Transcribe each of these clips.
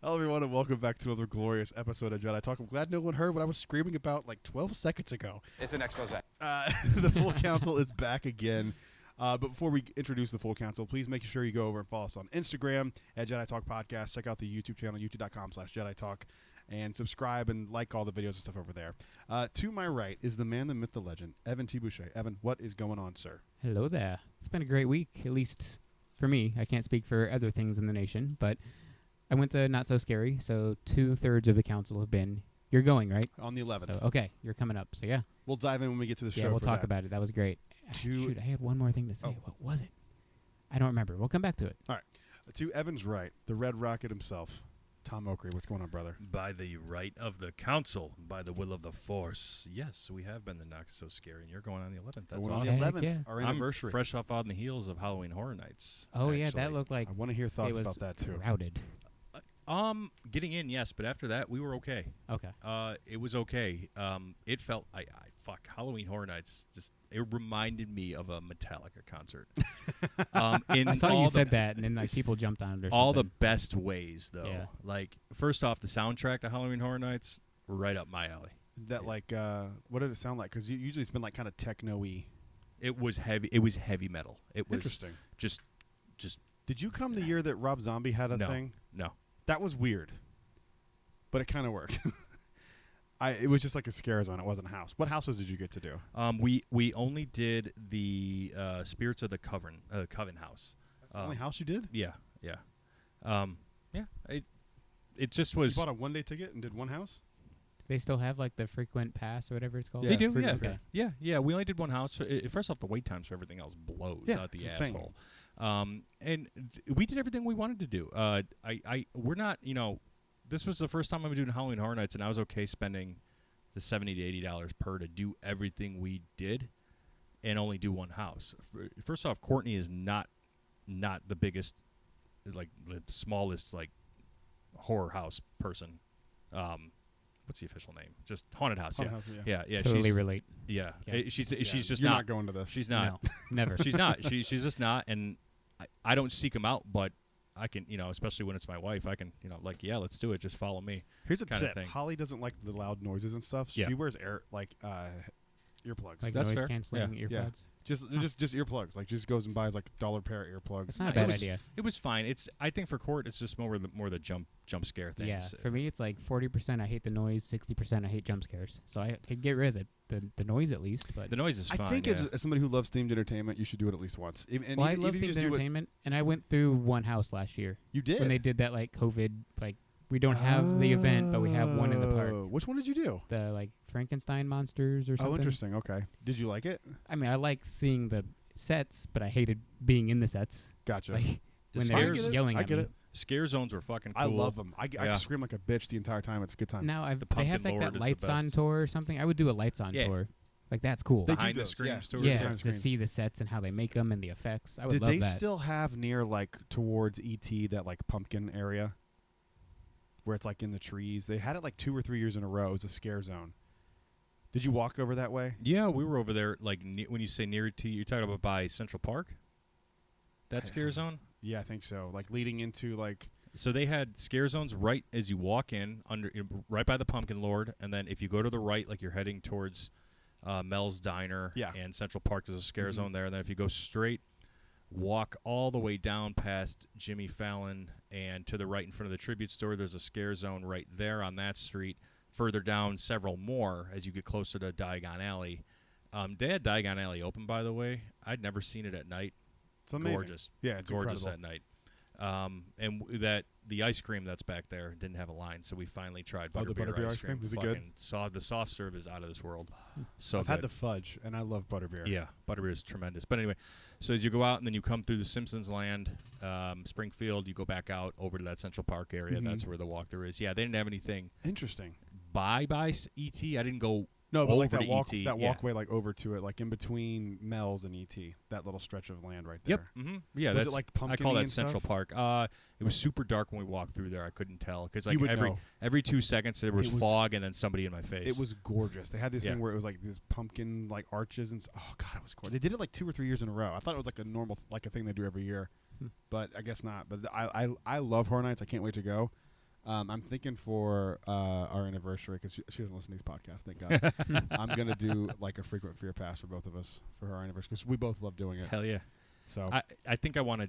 Hello, everyone, and welcome back to another glorious episode of Jedi Talk. I'm glad no one heard what I was screaming about like 12 seconds ago. It's an expose. The full council is back again. But before we introduce the full council, please make sure you go over and follow us on Instagram at Jedi Talk Podcast. Check out the YouTube channel, youtube.com/Jedi Talk, and subscribe and like all the videos and stuff over there. To my right is the man, the myth, the legend, Evan T. Boucher. Evan, what is going on, sir? Hello there. It's been a great week, at least for me. I can't speak for other things in the nation, but I went to Not So Scary, so 2/3 of the council have been. You're going, right? On the 11th. So, okay, you're coming up. So, yeah. We'll dive in when we get to the show. Yeah, we'll for talk that. about it. That was great. Shoot, I had one more thing to say. Oh. What was it? I don't remember. We'll come back to it. All right. To Evan's right, the Red Rocket himself, Tom Oakley. What's going on, brother? By the right of the council, by the will of the force. Yes, we have been the Not So Scary, and you're going on the 11th. That's Going on awesome. the Heck 11th, yeah. our I'm anniversary. fresh off on the heels of Halloween Horror Nights. Oh, yeah, that actually. looked like I want to hear thoughts it was about that, too. crowded. Getting in, yes, but after that, we were okay. Okay. It was okay. It felt, fuck, Halloween Horror Nights, it reminded me of a Metallica concert. I saw you said that, and then like people jumped on it or all the something. best ways, though. Yeah. Like, first off, the soundtrack to Halloween Horror Nights, right up my alley. Is that like, what did it sound like? Because usually it's been like kind of techno-y. It was heavy. It was heavy metal. It was Interesting. just. Did you come the year that Rob Zombie had a No. thing? No. That was weird, but it kind of worked. It was just like a scare zone. It wasn't a house. What houses did you get to do? We only did the Spirits of the Coven house. That's the only house you did? Yeah. Yeah. It just was. You bought a one-day ticket and did one house? Do they still have like the frequent pass or whatever it's called? Yeah, They do. free- Yeah. okay. Yeah. We only did one house. First off, the wait times for everything else blows out the it's insane. asshole. And we did everything we wanted to do. We're not. This was the first time I've been doing Halloween Horror Nights, and I was okay spending the $70 to $80 per to do everything we did, and only do one house. First off, Courtney is not the biggest, like the smallest like horror house person. What's the official name? Just haunted house. Haunted Yeah. house, Yeah. Totally she's, relate. Yeah. Yeah. She's Yeah, just you're not. not going to this. She's not. No, never. She's not. She's just not. And I don't seek them out, but I can, especially when it's my wife, I can, let's do it. Just follow me. Here's a kind of tip. thing. Holly doesn't like the loud noises and stuff. So Yeah. She wears earplugs. Like That's noise fair. canceling Yeah. earbuds. just earplugs. Like just goes and buys like $1 pair of earplugs. It's not a It bad was- idea. It was fine. I think for Court, it's just more the jump scare things. Yeah, for me, it's like 40% I hate the noise, 60% I hate jump scares. So I could get rid of the noise at least. But The noise is fine. I think yeah. as somebody who loves themed entertainment, you should do it at least once. And well, I even love if you themed just do it- entertainment, and I went through one house last year You did. when they did that like COVID. Like we don't have the event, but we have one in the park. Oh, which one did you do? The like Frankenstein monsters or something. Oh, interesting. Okay. Did you like it? I mean, I like seeing the sets, but I hated being in the sets. Gotcha. Like The when scares- they're I get it. yelling I at get me. it. Scare zones were fucking cool. I love them. I Yeah. scream like a bitch the entire time. It's a good time. Now The they have Pumpkin like Lord that is the lights on best. tour or something. I would do a lights on Yeah. tour. Like that's cool. They do Behind the those, screen yeah. stores. yeah, behind the to screen. see the sets and how they make them and the effects. I would Did love they that. still have near like towards ET that like pumpkin area where it's like in the trees? They had it like 2 or 3 years in a row. It was a scare zone. Did you walk over that way? Yeah, we were over there. Like when you say near to, you're talking about by Central Park. That scare zone. Yeah, I think so. Like leading into like So they had scare zones right as you walk in, right by the Pumpkin Lord, and then if you go to the right, like you're heading towards Mel's Diner Yeah. and Central Park, there's a scare Mhm. zone there. And then if you go straight, walk all the way down past Jimmy Fallon and to the right in front of the tribute store, there's a scare zone right there on that street. Further down, several more as you get closer to Diagon Alley. They had Diagon Alley open, by the way. I'd never seen it at night. it's amazing. Gorgeous. Yeah, it's Gorgeous incredible. at night. That the ice cream that's back there didn't have a line, so we finally tried Oh, the butterbeer butterbeer ice ice cream? cream. Is it good? Fucking the soft serve is out of this world. So I've good. had the fudge, and I love butterbeer. Yeah, butterbeer is tremendous. But anyway, so as you go out and then you come through the Simpsons Land, Springfield, you go back out over to that Central Park area. Mhm. That's where the walkthrough is. Yeah, they didn't have anything Interesting. by ET. I didn't go. No, but like Over that to walk, ET, that yeah. walkway, like over to it, like in between Mel's and ET, that little stretch of land right there. Yep. Mm-hmm. Yeah, Was it that's like I call pumpkin-y that and Central stuff? Park. It was super dark when we walked through there. I couldn't tell because like You would know. every 2 seconds there was It was- fog and then somebody in my face. It was gorgeous. They had this Yeah. thing where it was like these pumpkin like arches and oh god, it was gorgeous. They did it like 2 or 3 years in a row. I thought it was like a normal like a thing they do every year, but I guess not. But I love Horror Nights. I can't wait to go. I'm thinking for our anniversary, because she doesn't listen to these podcasts, thank God. I'm going to do like a frequent fear pass for both of us for our anniversary, because we both love doing it. Hell yeah. So I think I want to,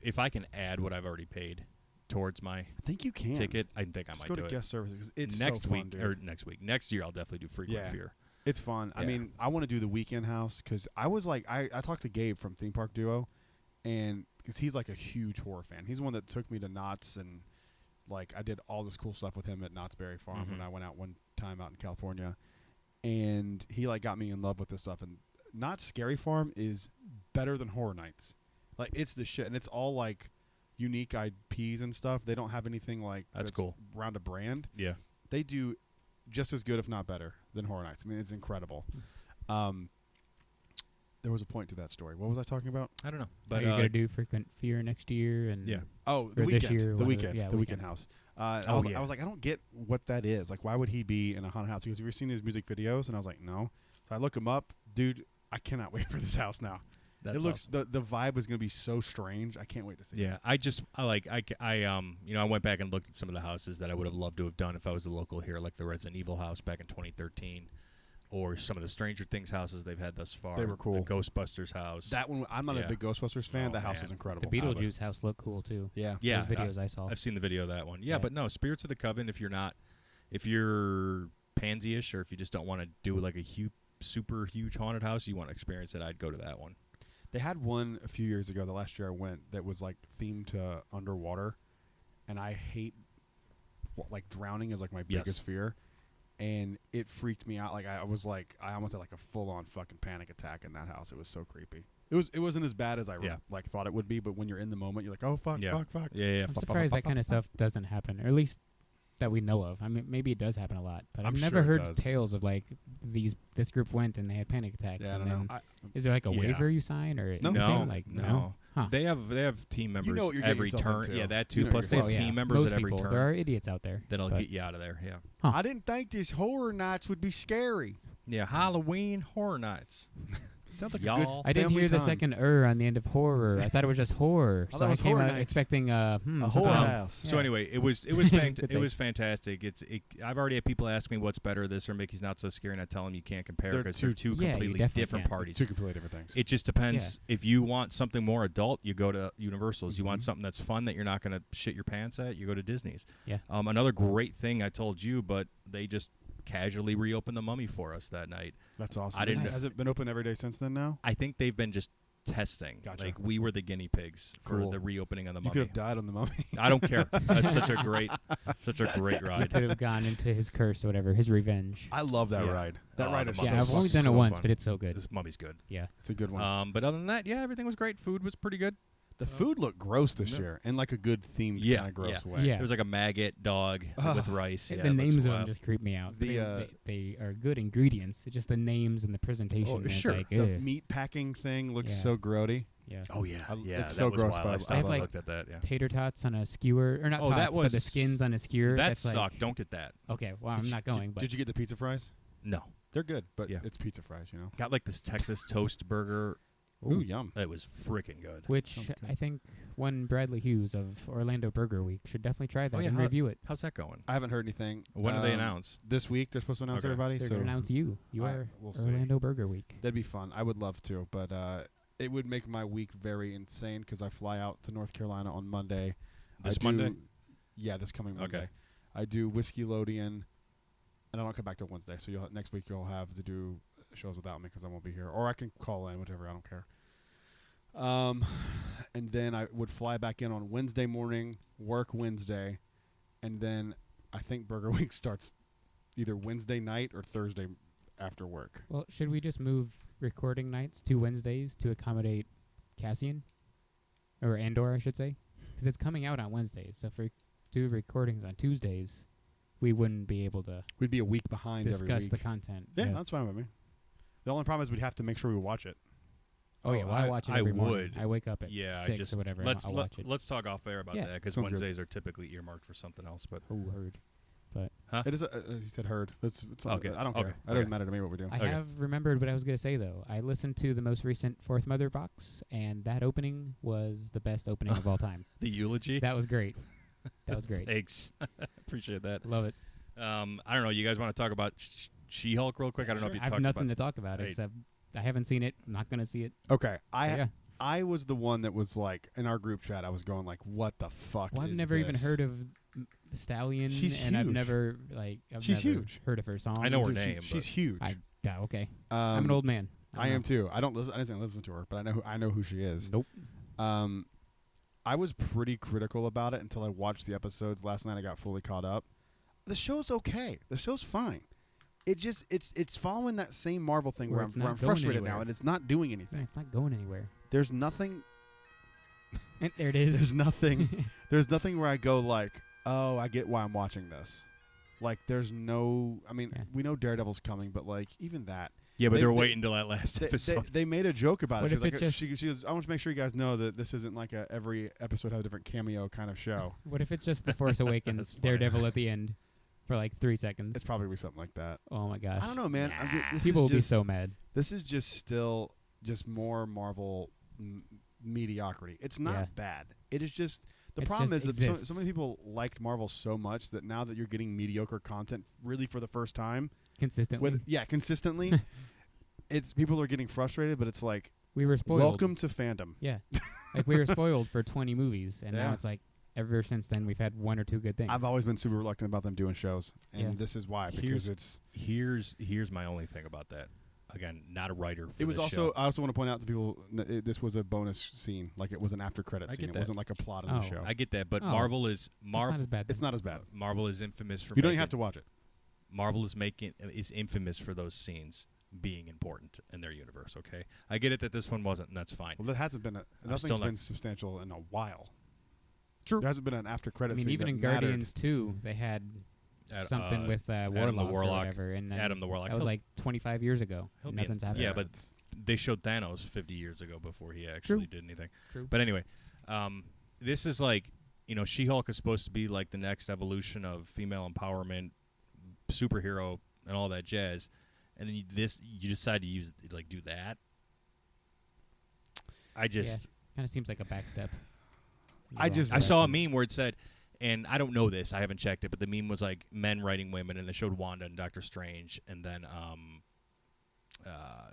if I can add what I've already paid towards my I think you can. ticket, I think I Just might go do to it. guest services, 'cause it's next so week, fun, or dude. next week. Next year, I'll definitely do frequent Yeah. fear. It's fun. I Yeah. mean, I want to do the weekend house, because I was like, I talked to Gabe from Theme Park Duo, and because he's like a huge horror fan. He's the one that took me to Knott's, and like I did all this cool stuff with him at Knott's Berry Farm when I went out one time out in California, and he like got me in love with this stuff. And Knott's Scary Farm is better than Horror Nights. Like, it's the shit, and it's all like unique IPs and stuff. They don't have anything like That's cool. around a brand. Yeah. They do just as good, if not better, than Horror Nights. I mean, it's incredible. There was a point to that story. What was I talking about? I don't know. But But you're gonna do frequent fear next year, and yeah. Oh, the Or this weekend. year, The one of the- weekend. yeah, The weekend. weekend house. Oh, I was yeah. like, I don't get what that is. Like, why would he be in a haunted house? Because have you ever seen his music videos? And I was like, no. So I look him up. Dude, I cannot wait for this house now. That's it looks awesome. the vibe is going to be so strange. I can't wait to see it. Yeah, I went back and looked at some of the houses that I would have loved to have done if I was a local here, like the Resident Evil house back in 2013, or some of the Stranger Things houses they've had thus far. They were cool. The Ghostbusters house. That one, I'm not a Yeah. big Ghostbusters fan. Oh, That house man. is incredible. the Beetlejuice house looked cool too. Yeah. yeah, Those videos I saw. I've seen the video of that one. Yeah, Yeah. but no, Spirits of the Coven. If you're pansy-ish, or if you just don't want to do like a super huge haunted house, you want to experience it, I'd go to that one. They had one a few years ago, the last year I went, that was like themed to underwater. And I hate, like, drowning is like my Yes. biggest fear. And it freaked me out. Like, I almost had like a full-on fucking panic attack in that house. It was so creepy. It wasn't as bad as I Yeah. like thought it would be, but when you're in the moment, you're like, oh fuck, Yeah. fuck. Yeah. I'm surprised that kind of stuff doesn't happen, or at least that we know of. I mean, maybe it does happen a lot, but I'm I've sure never it heard does. tales of like this group went and they had panic attacks. Yeah, I and don't then know. is there like a Yeah. waiver you sign or No. anything? No, Like no. Huh. They have team members what you're getting every yourself turn. into. Yeah, that You too. know Plus, they what have Well, yeah, team members most at every people. turn There are idiots out there that'll but get you out of there. Yeah. Huh. I didn't think this Horror Nights would be scary. Yeah, Halloween Horror Nights. Sounds like a Y'all. good I didn't family hear the time. second on the end of horror. I thought it was just horror. I So thought it I was came Horror out Nights. expecting A something horror else. house. So Yeah. anyway, it was Good save. fantastic. I've already had people ask me what's better, this or Mickey's Not So Scary, and I tell them you can't compare They're because they're two Yeah, you completely definitely different can't. parties. Two completely different things. It just depends. If you want something more adult, you go to Universal's. You want Mhm. something that's fun that you're not going to shit your pants at, you go to Disney's. Yeah. Another great thing I told you, but they just casually reopened the Mummy for us that night. That's awesome. I didn't- Has it been open every day since then now? I think they've been just testing. Gotcha. Like we were the guinea pigs for Cool. the reopening of the You could Mummy. have died on the Mummy. I don't care. That's such a great He ride. could have gone into his curse or whatever, his revenge. I love that Yeah. ride. That Oh, ride the is Mummy. so Yeah, I've only fucking done it so once, fun. but it's so good. This Mummy's good. Yeah. It's a good one. But other than that, yeah, everything was great. Food was pretty good. The food looked gross this No. year in like a good themed Yeah, kind of gross yeah. way. Yeah. There was like a maggot dog with rice. The Yeah, it looks names of them wild. just creep me out. The, They are good ingredients. It's just the names and the presentation. Oh, and it's sure. like, The ugh. meat packing thing looks Yeah. so grody. Yeah. Oh yeah, yeah, it's that so was gross, wild. but I I love stopped and it. looked at that. Yeah, Tater tots on a skewer, or not Oh, that tots, but the was- skins on a skewer. that that's like, sucked. Don't get that. Okay, well, I'm not going, but Did you get the pizza fries? No, They're good, but Yeah. it's pizza fries, you know. got like this Texas toast burger. Ooh, yum. That was freaking good. which Sounds good. I think one Bradley Hughes of Orlando Burger Week should definitely try that Oh, yeah, and how- review it. How's that going? I haven't heard anything. When do they announce? This week. They're supposed to announce Okay. everybody. They're So going to announce you. You are we'll see. Orlando Burger Week. That'd be fun. I would love to, but it would make my week very insane because I fly out to North Carolina on Monday. This I do- Monday? Yeah, this coming Monday. Okay. I do Whiskey Lodian, and I don't come back till Wednesday. So next week you'll have to do shows without me because I won't be here, or I can call in, whatever. I don't care. And then I would fly back in on Wednesday morning, work Wednesday, and then I think Burger Week starts either Wednesday night or Thursday after work. Well, should we just move recording nights to Wednesdays to accommodate Cassian? Or Andor, I should say. Because it's coming out on Wednesdays. So if we do recordings on Tuesdays, we wouldn't be able to We'd be a week behind every discuss week. the content. Yeah, that's fine with me. The only problem is we'd have to make sure we watch it. Oh, yeah, well, I watch it every morning. would. I wake up at Yeah, 6 or whatever. Let's I'll watch it. let's talk off air about Yeah. that because Sounds good. Wednesdays are typically earmarked for something else. But Oh, heard. It is. You said heard. It's Okay. I don't care. Okay. That doesn't Okay. matter to me what we do. I Okay. have remembered what I was going to say, though. I listened to the most recent Fourth Mother box, and that opening was the best opening of all time. the eulogy. That was great. That was great. Thanks. Appreciate that. Love it. I don't know. You guys want to talk about She-Hulk real quick? I don't know if you I have talked nothing about to talk about Hey. except I haven't seen it. I'm not going to see it. Okay, So, I was the one that was like in our group chat. I was going like, "What the fuck?" Well, I've is never even this? heard of the Stallion, She's and I've huge. never She's never huge. heard of her song. I know her She's- name, She's but- huge. Okay. I'm an old man. I am too. I don't listen. I didn't listen to her, but I know who she is. Nope. I was pretty critical about it until I watched the episodes last night. I got fully caught up. The show's okay. The show's fine. It just it's following that same Marvel thing Where where it's I'm not going frustrated anywhere. now, and it's not doing Yeah, anything. it's not going anywhere. There's nothing. And there it is. There's nothing. There's nothing where I go like, oh, I get why I'm watching this. Like, there's no. I mean, Yeah. we know Daredevil's coming, but like even that. Yeah, but They- they were they- waiting until that last episode. They made a joke about What it. if She was it like, just- she goes, I want to make sure you guys know that this isn't like a every episode has a different cameo kind of show. What if it's just The Force Awakens, That's funny. Daredevil at the end for like 3 seconds? It's probably something like that. Oh my gosh. I don't know, man. This People will is be just, so mad. This is just still just more Marvel mediocrity. It's not Yeah. bad. It is just the It's problem just is that exists. so many people liked Marvel so much that now that you're getting mediocre content really for the first time Consistently. consistently, it's people are getting frustrated. But it's like We were spoiled. welcome to fandom. Yeah. Like we were spoiled for 20 movies, and Yeah. now it's like ever since then we've had 1 or 2 good things. I've always been super reluctant about them doing shows, and Yeah. this is why because it's. Here's my only thing about that. Again, not a writer. For It was this also. show. I also want to point out to people this was a bonus scene, like it was an after credit I scene. get It that. wasn't like a plot of Oh. the show. I get that, but Oh. Marvel is It's not as bad. It's not as bad. Marvel is infamous for. You don't even making- have to watch it. Marvel is infamous for those scenes being important in their universe. Okay, I get it that this one wasn't, and that's fine. Well, there hasn't been nothing's still not- been substantial in a while. True. There hasn't been an after I credit mean, scene. even that in mattered. Guardians 2, they had something with Adam the Warlock or Warlock. whatever, and then Adam the Warlock. that was like 25 years ago. He'll and be in- nothing's happened. Yeah, but it's- they showed Thanos 50 years ago before he actually did anything. True. But anyway, this is like, She-Hulk is supposed to be like the next evolution of female empowerment, superhero, and all that jazz. And then you decide to do that. I just kind of seems like a backstep. I saw a meme where it said, and I don't know this, I haven't checked it, but the meme was like men writing women, and they showed Wanda and Doctor Strange, and then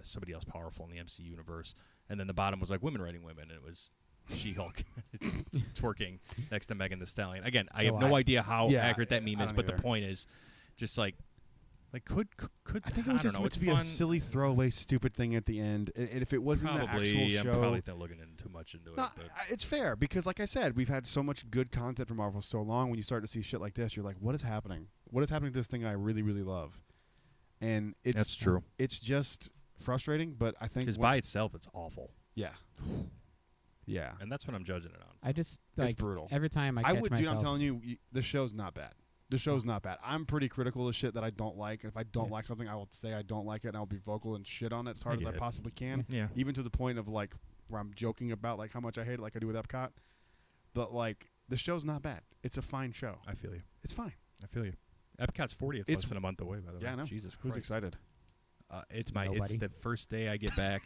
somebody else powerful in the MCU universe, and then the bottom was like women writing women, and it was She-Hulk twerking next to Megan Thee Stallion. Again, I So have no idea how Yeah, accurate that meme I is, don't but the either. point is, just like could I think it was just know, meant it's to be fun. a silly throwaway, stupid thing at the end. And if it wasn't the Probably, actual I'm show, probably looking too much into No, it. But it's fair because, like I said, we've had so much good content from Marvel so long. When you start to see shit like this, you're like, "What is happening? What is happening to this thing I really, really love?" And it's that's true. It's just frustrating, but I think Because once- by itself, it's awful, yeah, yeah, and that's what I'm judging it on. I just it's like brutal. every time I I catch would, myself. dude. I'm telling you, the show's not bad. The show's not bad. I'm pretty critical of shit that I don't like. If I don't Yeah. like something, I will say I don't like it, and I'll be vocal and shit on it as I hard as get I it. possibly can. Yeah. Even to the point of like where I'm joking about like how much I hate it, like I do with Epcot. But like the show's not bad. It's a fine show. I feel you. It's fine. I feel you. Epcot's 40th, It's- less than a month away, by the way. Yeah, I know. Jesus Who's Christ. excited? It's Nobody. the first day I get back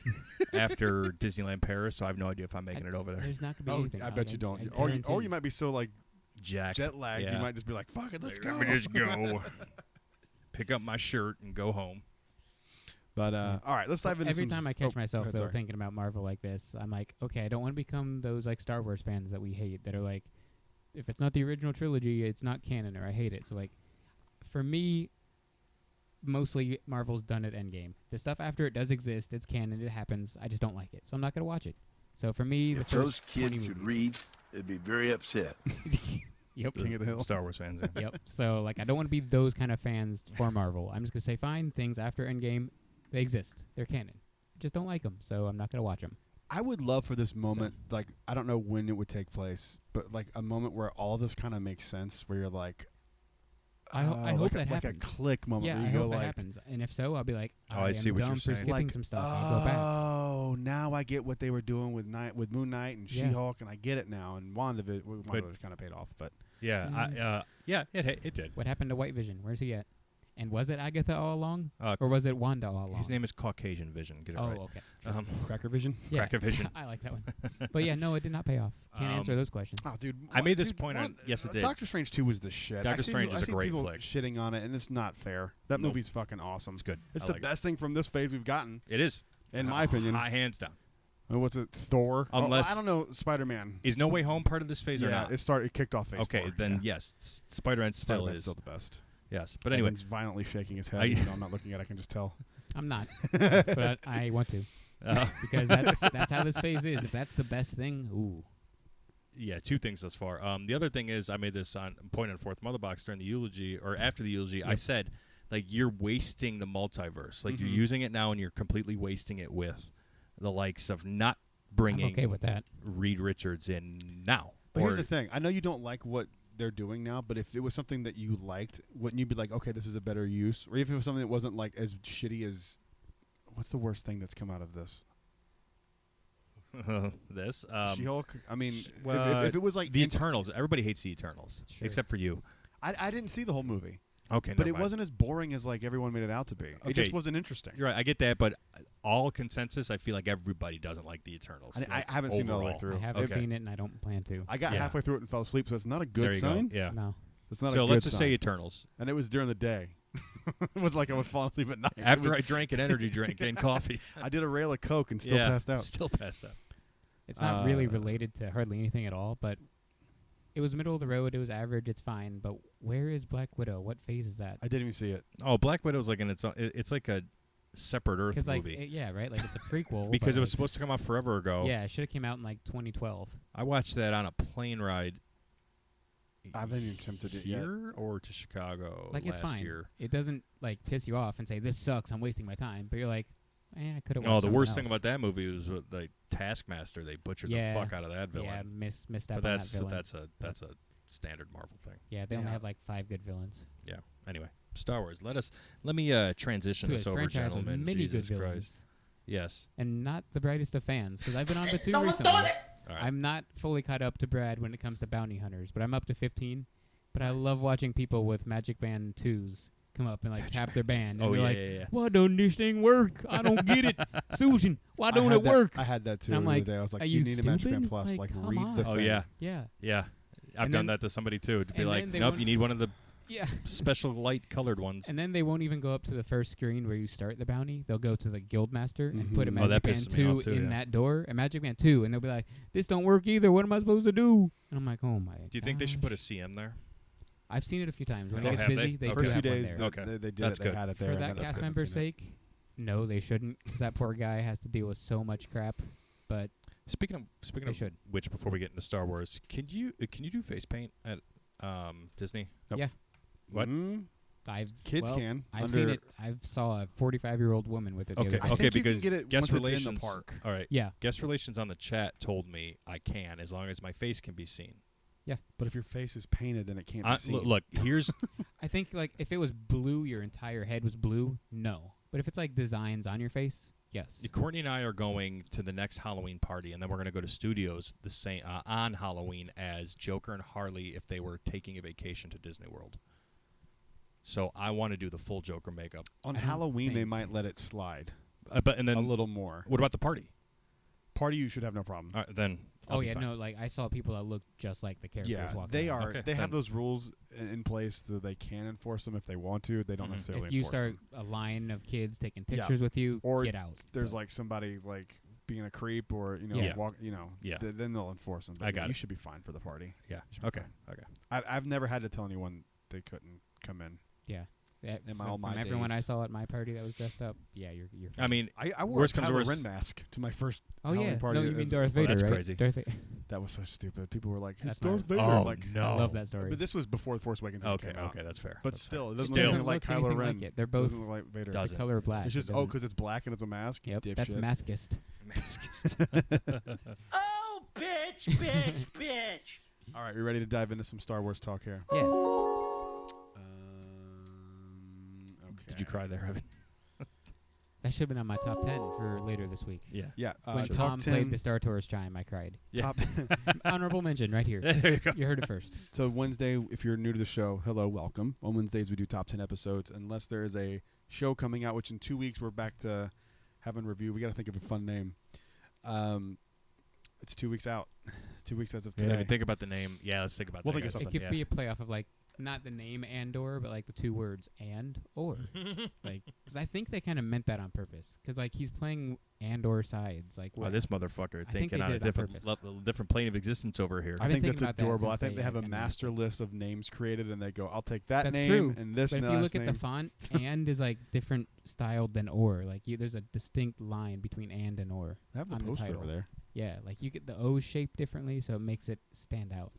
after Disneyland Paris, so I have no idea if I'm making it over there. There's not gonna be Oh, anything. I bet you don't. I Or guarantee you might be so like Jacked. jet lagged, Yeah. you might just be like, "Fuck it, let's go." Let me just go. Pick up my shirt and go home. But Yeah. all right, let's dive into Every some time I oh, catch go myself ahead, though sorry. thinking about Marvel like this, I'm like, okay, I don't want to become those like Star Wars fans that we hate that are like, if it's not the original trilogy, it's not canon or I hate it. So like, for me, mostly Marvel's done at Endgame. The stuff after it does exist, it's canon, it happens. I just don't like it, so I'm not gonna watch it. So for me, the If those first kids 20 could movies. read, they'd be very upset. Yep. King of the Hill. Star Wars fans. Yeah. Yep. So like, I don't want to be those kind of fans for Marvel. I'm just gonna say, fine, things after Endgame, they exist. They're canon. Just don't like them, so I'm not gonna watch them. I would love for this moment, like I don't know when it would take place, but like a moment where all this kind of makes sense, where you're like, I hope like that like happens. a click moment. Yeah, where I you go hope that like, happens. And if so, I'll be like, Oh, I see am what you're dumb for saying. skipping like, some stuff. I'll go back. Oh, now I get what they were doing with Moon Knight and Yeah. She-Hulk, and I get it now. And WandaVision kind of paid off, but Yeah. It did. What happened to White Vision? Where's he at? And was it Agatha all along, Uh, or was it Wanda all along? His name is Caucasian Vision. Get it Oh, right. okay. Cracker Vision. Yeah, Cracker Vision. I like that one. But yeah, no, it did not pay off. Can't answer those questions. Oh, dude. I made this dude, point on- yes, it did. Doctor Strange 2 was the shit. Doctor I see Strange people- is a I see great people flick. shitting on it, and it's not fair. That Nope. movie's fucking awesome. It's good. It's I the like best thing from this phase we've gotten, It is, in my opinion. hands down. What's it? Thor? Unless- I don't know. Spider-Man. Is No Way Home part of this phase or Yeah, not? it kicked off phase Okay, 4. then yeah. yes, Spider-Man still Spider-Man's is. still the best. Yes, but anyway, Evan's violently shaking his head. I- Even though I'm not looking at it, I can just tell. I'm not, but I want to uh, because that's how this phase is. If that's the best thing, ooh. yeah, two things thus far. The other thing is I made this on point on Fourth Mother Box during the eulogy or after the eulogy. I said, like, you're wasting the multiverse. Like, you're using it now and you're completely wasting it with the likes of not bringing I'm okay with that. Reed Richards in now. But Or- here's the thing. I know you don't like what they're doing now, but if it was something that you liked, wouldn't you be like, okay, this is a better use? Or if it was something that wasn't like as shitty as, what's the worst thing that's come out of this? this. She-Hulk? I mean, well, if it was like the Eternals. Everybody hates the Eternals, That's true. except for you. I didn't see the whole movie, Okay, but never it mind. wasn't as boring as like everyone made it out to be. Okay. It just wasn't interesting. You're right. I get that, but all consensus, I feel like everybody doesn't like the Eternals. I like, haven't seen it all the way overall. through. I haven't Okay. seen it, and I don't plan to. I got Yeah. halfway through it and fell asleep, so it's not a good There you sign. go. Yeah. No. It's not a So good let's just sign. say Eternals. And it was during the day. It was like I was falling asleep at night. After It I drank an energy drink and coffee. was, I did a rail of Coke and still yeah, passed out. Still passed out. It's not really related to hardly anything at all, but it was middle of the road. It was average. It's fine. But where is Black Widow? What phase is that? I didn't even see it. Oh, Black Widow's like in its own, it's like a separate Earth Because movie. yeah, right. Like it's a prequel. Because but, it was supposed to come out forever ago. Yeah, it should have came out in like 2012. I watched that on a plane ride. I haven't even attempted it yet. Here or to Chicago Like it's last fine. year. It doesn't like piss you off and say this sucks. I'm wasting my time. But you're like, I could have. Oh, the worst thing about that movie was with the Taskmaster. They butchered Yeah. the fuck out of that villain. Yeah, missed out but on that's that but villain. that's a standard Marvel thing. Yeah, they only Yeah. have like 5 good villains. Yeah. Anyway, Star Wars. Let me transition To a this over, franchise with gentlemen. many Jesus good Christ. villains, Yes. and not the brightest of fans because I've been on to 2 recently. All right. I'm not fully caught up to Brad when it comes to bounty hunters, but I'm up to 15. But I love watching people with Magic Band 2s come up and like tap their band. And Oh, they're yeah, like, yeah, yeah. why don't this thing work? I don't get it. Susan, why don't I it had that- work? I had that too And I'm the like, other day. I was like, are you you need a Magic Band stupid? Plus. Like, Like, come read on. the Oh, thing. yeah. Yeah. Yeah. I've And done then- that to somebody too. To be and like, then they nope, want- you need one of the Yeah. special light colored ones. And then they won't even go up to the first screen where you start the bounty. They'll go to the guild master and Mhm. put a Oh, Magic that Band pisses me 2 off too, in yeah. that door, a Magic Band 2, and they'll be like, this don't work either. What am I supposed to do? And I'm like, oh my Do you think they should put a gosh. CM there? I've seen it a few times. When Oh, it gets have they? busy, they Okay. do First few have days, one there. Okay. they did That's it. They good. had it there. For and that that's cast good. member's Seen it. sake, no, they shouldn't, because that poor guy has to deal with so much crap. But Speaking They of should. which, before we get into Star Wars, can you do face paint at Disney? Nope. yeah, What? Kids can. I've seen it. I saw a 45-year-old woman with it. The Okay, other day. I okay, think you can because get it guest once it's in relations. the park. All right, Yeah, guest relations on the chat told me I can as long as my face can be seen. But if your face is painted, then it can't be seen. Look, here's I think like if it was blue, your entire head was blue. No, but if it's like designs on your face, yes. Courtney and I are going to the next Halloween party, and then we're going to go to studios the same on Halloween as Joker and Harley if they were taking a vacation to Disney World. So I want to do the full Joker makeup. On I don't Halloween, they think- might let it slide But and then a little more. what about the party? Party, you should have no problem. Then I'll Oh be yeah, fine. no, like I saw people that looked just like the characters Yeah, walking they around. are. Okay, They have then- those rules in place so they can enforce them if they want to. They don't Mhm. necessarily If you enforce start them. a line of kids taking Yeah. pictures with you, Or get out. There's But- like somebody like being a creep or Yeah. walk. Then they'll enforce them. But I got you it. should be fine for the party. Yeah. Should be Okay. fine. Okay. I've never had to tell anyone they couldn't come in. yeah. in From all my everyone I days. saw at my party that was dressed up, yeah, you're. I mean, I wore Worst a comes to Kylo worst- Ren mask to my first oh Halloween yeah, party. no, you mean as- Darth Oh, Vader, that's right? crazy. Darth That was so stupid. People were like, "It's That's Darth not- Vader." oh Like, no, I love that story. but this was before The Force Awakens. Okay. Came out. Okay, that's fair. But That's still, it fair. doesn't Still. look Doesn't like look Kylo anything Ren. like it. They're It both doesn't look like Vader. the Doesn't. color black. It's just It oh, doesn't- because it's black and it's a mask. Yep, You that's dipshit. maskist. Maskist. Oh, bitch. All right, we ready to dive into some Star Wars talk here? Yeah. Okay. Did you cry there, Evan? That should have been on my top 10 for later this week. Yeah. Yeah. When top Tom 10, played the Star Tours chime, I cried. Yeah. top Honorable mention right here. There you go. You heard it first. So Wednesday, if you're new to the show, hello, welcome. On Wednesdays, we do top 10 episodes. Unless there is a show coming out, which in 2 weeks we're back to having review. We got to think of a fun name. It's 2 weeks out. 2 weeks as of We today. didn't even think about the name. Yeah, let's think about We'll that. think of guys. It something. could be a playoff of like not the name and/or, but like the two words and/or. Like, because I think they kind of meant that on purpose. Because like he's playing and/or sides. Like, Wow, what? this motherfucker I think thinking they on a did it on different purpose. different plane of existence over here. I I've been think that's thinking about that adorable. I since think they have a ended master it. list of names created, and they go, "I'll take that That's name true. and this." But and if you last look at the name." font, and is like different styled than or. Like there's a distinct line between and or. I have the on the poster title. over there. Yeah, like you get the O's shaped differently, so it makes it stand out.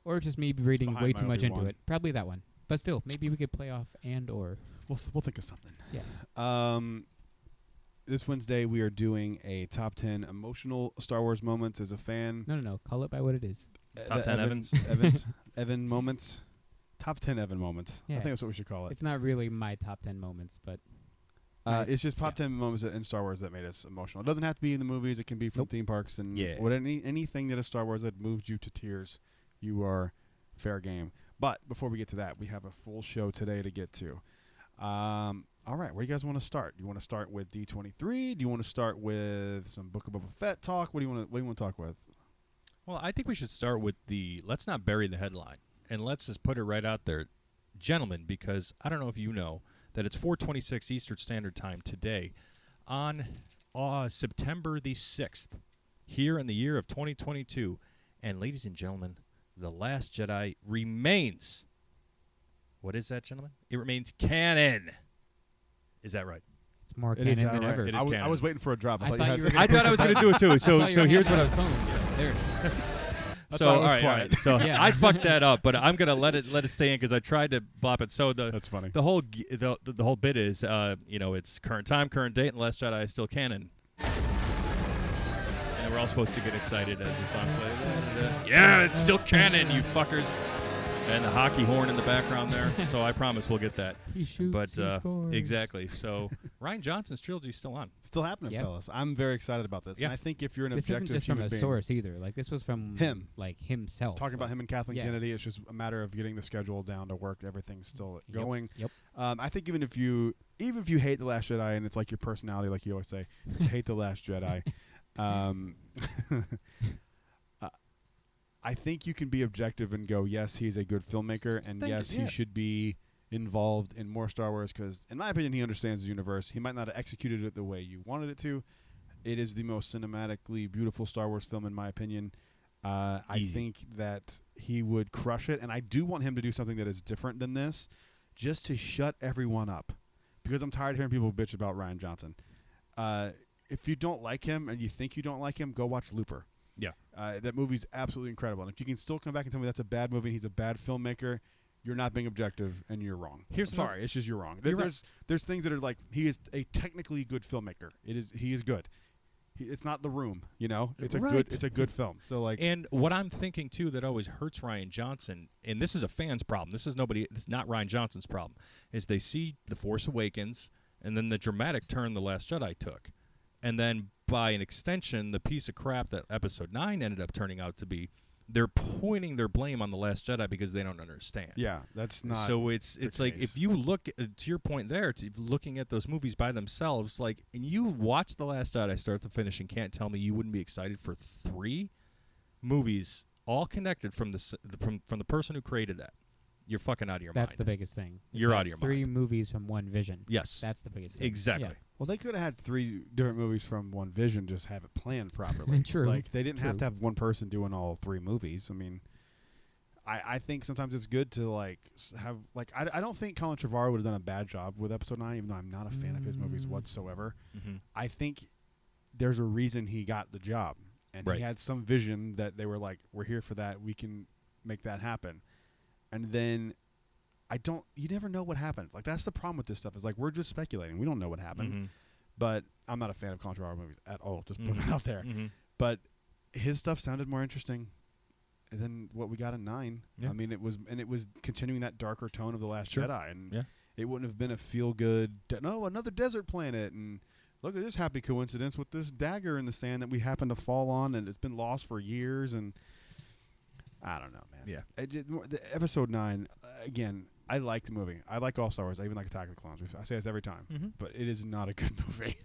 Or just me reading behind way my too much into Obi-Wan. it. Probably that one. But still, maybe we could play off and or. We'll think of something. Yeah. This Wednesday we are doing a top 10 emotional Star Wars moments as a fan. No. Call it by what it is. Top The 10 Evans. Evan moments. Top 10 Evan moments. I Yeah. think that's what we should call it. It's not really my top 10 moments, but It's just top 10 moments in Star Wars that made us emotional. It doesn't have to be in the movies. It can be from Nope. theme parks and Yeah. anything that is Star Wars that moved you to tears. You are fair game. But before we get to that, we have a full show today to get to. All right, where do you guys want to start? Do you want to start with D23? Do you want to start with some Book of Boba Fett talk? What do you want to talk with? Well, I think we should start with let's not bury the headline, and let's just put it right out there, gentlemen, because I don't know if you know that it's 4:26 Eastern Standard Time today on September the 6th, here in the year of 2022. And ladies and gentlemen, The Last Jedi remains. What is that, gentlemen? It remains canon. Is that right? it's more It is canon than right. ever. It is I canon. was waiting for a drop. I thought thought you were had gonna I thought I was going to do it too. I saw So your here's hand what on the phone, so there it is. That's why I was all right, quiet. So Yeah. I fucked that up, but I'm gonna let it stay in because I tried to bop it. So That's funny. the whole the whole bit is it's current time, current date, and Last Jedi is still canon. And we're all supposed to get excited as the song plays. Yeah, it's still canon, you fuckers. And the hockey horn in the background there. So I promise we'll get that. He shoots, But he scores. exactly. So Rian Johnson's trilogy is still on. Still happening, Yep. fellas. I'm very excited about this. Yeah. And I think if you're an This isn't objective just from human a being, source either. Like this was from Him. like himself. talking about him and Kathleen Yeah. Kennedy, it's just a matter of getting the schedule down to work. Everything's still Yep. going. Yep. I think even if you hate The Last Jedi and it's like your personality, like you always say, you hate The Last Jedi. I think you can be objective and go, yes, he's a good filmmaker, and yes, he should be involved in more Star Wars because, in my opinion, he understands the universe. He might not have executed it the way you wanted it to. It is the most cinematically beautiful Star Wars film, in my opinion. I Easy. think that he would crush it, and I do want him to do something that is different than this, just to shut everyone up, because I'm tired of hearing people bitch about Rian Johnson. If you don't like him and you think you don't like him, go watch Looper. Yeah. That movie's absolutely incredible. And if you can still come back and tell me that's a bad movie and he's a bad filmmaker, you're not being objective and you're wrong. Here's Sorry, it's just you're wrong. You're right. There's things that are like, he is a technically good filmmaker. He is good. It's not The Room, It's a Right. it's a good film. So like, And what I'm thinking too that always hurts Rian Johnson, and this is a fan's problem. This is not Rian Johnson's problem. Is they see The Force Awakens and then the dramatic turn The Last Jedi took, and then by an extension, the piece of crap that Episode 9 ended up turning out to be. They're pointing their blame on The Last Jedi because they don't understand. yeah, that's not. So it's like case. if you look to your point there, looking at those movies by themselves, like, and you watch The Last Jedi start to finish and can't tell me you wouldn't be excited for 3 movies all connected from the person who created that. You're fucking out of your mind. That's the biggest thing. is You're that out of your three mind. movies from one vision. Yes, That's the biggest thing. exactly. Yeah. Well, they could have had 3 different movies from one vision, just have it planned properly. True. Like, they didn't have True. to have one person doing all 3 movies. I mean, I think sometimes it's good to, like, have, like, I don't think Colin Trevorrow would have done a bad job with Episode 9, even though I'm not a fan of his movies whatsoever. Mm-hmm. I think there's a reason he got the job. And Right. he had some vision that they were like, we're here for that. We can make that happen. And then you never know what happens. Like, that's the problem with this stuff is, like, we're just speculating. We don't know what happened. Mm-hmm. But I'm not a fan of Colin Trevorrow movies at all. Just put it out there. Mm-hmm. But his stuff sounded more interesting than what we got in 9. Yeah. I mean, it was continuing that darker tone of The Last Sure. Jedi. And Yeah. it wouldn't have been a feel-good, another desert planet. And look at this happy coincidence with this dagger in the sand that we happen to fall on, and it's been lost for years. And I don't know, man. Yeah. The episode 9, again, I like the movie. I like all Star Wars. I even like Attack of the Clones. I say this every time. Mm-hmm. But it is not a good movie.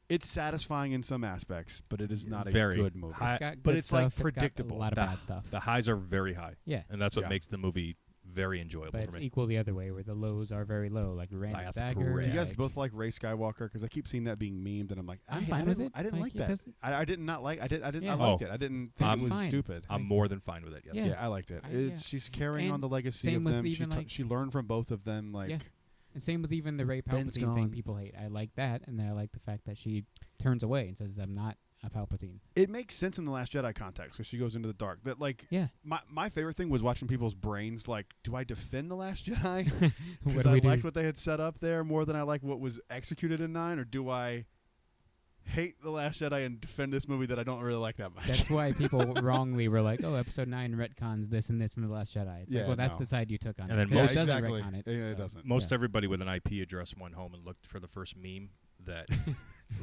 It's satisfying in some aspects, but it is not a Very good movie. high- It's got but good it's, like, stuff, it's got predictable. a lot of The- bad stuff. The highs are very high. Yeah. And that's what Yeah. makes the movie very enjoyable But for it's me. equal the other way, where the lows are very low, like Random That's Dagger. correct. Do you guys like- both like Rey Skywalker? Because I keep seeing that being memed, and I'm like, I'm I fine with it. I didn't Like, like it that. doesn't- I did not like. I didn't. Yeah. I liked Oh. it. I didn't think That's it was fine. stupid. I'm more than fine with it, yes. Yeah. Yeah, I liked it. Yeah. She's carrying And on the legacy same of with them. even, like- She learned from both of them. Like, Yeah. And same with even the Rey Ben's Palpatine gone. thing people hate. I like that, and then I like the fact that she turns away and says, "I'm not a Palpatine." it makes sense in the Last Jedi context because she goes into the dark. That like Yeah. my favorite thing was watching people's brains. Like, do I defend the Last Jedi? What Because do I we do? liked what they had set up there more than I like what was executed in 9, or do I hate the Last Jedi and defend this movie that I don't really like that much? That's why people wrongly were like, "Oh, Episode 9 retcons this and this from the Last Jedi." It's Yeah, like, well, that's no. the side you took on And it. then 'Cause most- it doesn't exactly. retcon it. Yeah, so. it doesn't. Most Yeah. everybody with an IP address went home and looked for the first meme that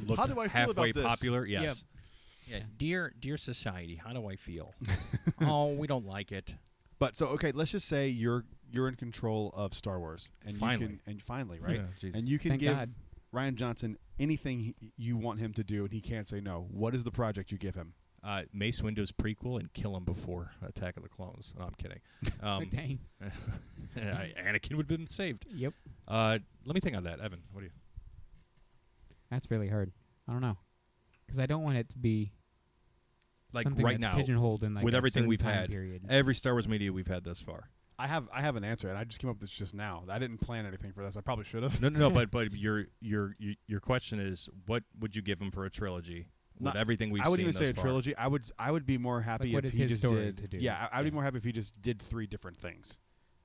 looked How do I feel halfway about this? popular. Yes. Yeah. Yeah. Dear society, how do I feel? Oh, we don't like it. But so okay, let's just say you're in control of Star Wars, and Finally. you can, and finally, right? Yeah, Jesus. And you can Thank give God. Ryan Johnson anything you want him to do, and he can't say no. What is the project you give him? Mace Windu's prequel and kill him before Attack of the Clones. No, I'm kidding. Dang. Anakin would have been saved. Yep. Let me think on that. Evan, what do you? That's really hard. I don't know. Because I don't want it to be Like something right that's now, pigeonholed in like with a everything certain we've time had, period. every Star Wars media we've had thus far. I have an answer, and I just came up with this just now. I didn't plan anything for this. I probably should have. No, but your question is, what would you give him for a trilogy with Not- everything we've I seen wouldn't even say thus a far? trilogy. I would be more happy what if is he his just story did. to do? Yeah, I'd be Yeah. more happy if he just did 3 different things.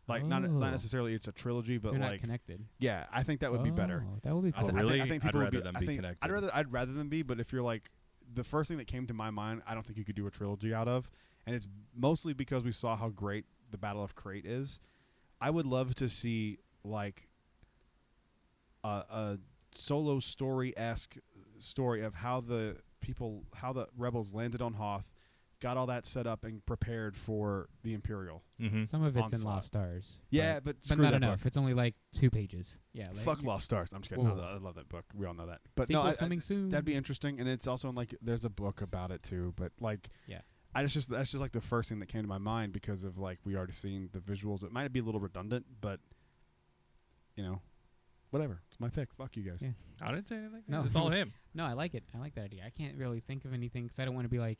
Like not Oh. necessarily it's a trilogy, but They're not like connected. yeah, I think that would be better. Oh, that would be I cool. th- really? I think I'd people would rather be, them I be think connected. I'd rather them be, but if you're like the first thing that came to my mind, I don't think you could do a trilogy out of, and it's mostly because we saw how great the Battle of Crate is. I would love to see like a solo story-esque story of how the rebels landed on Hoth, got all that set up and prepared for the Imperial. Mm-hmm. Some of it's in onslaught. Lost Stars. Yeah, but but screw not that enough. book. It's only like 2 pages. Yeah. Like, Fuck Lost Stars. I'm just kidding. Whoa. No, I love that book. We all know that. But no, Sequel's coming soon. that'd be interesting, and it's also in like there's a book about it too. But like, Yeah. that's just like the first thing that came to my mind because of like we already seen the visuals. It might be a little redundant, but you know, whatever. It's my pick. Fuck you guys. Yeah. I didn't say anything. No. It's all him. No, I like it. I like that idea. I can't really think of anything because I don't want to be like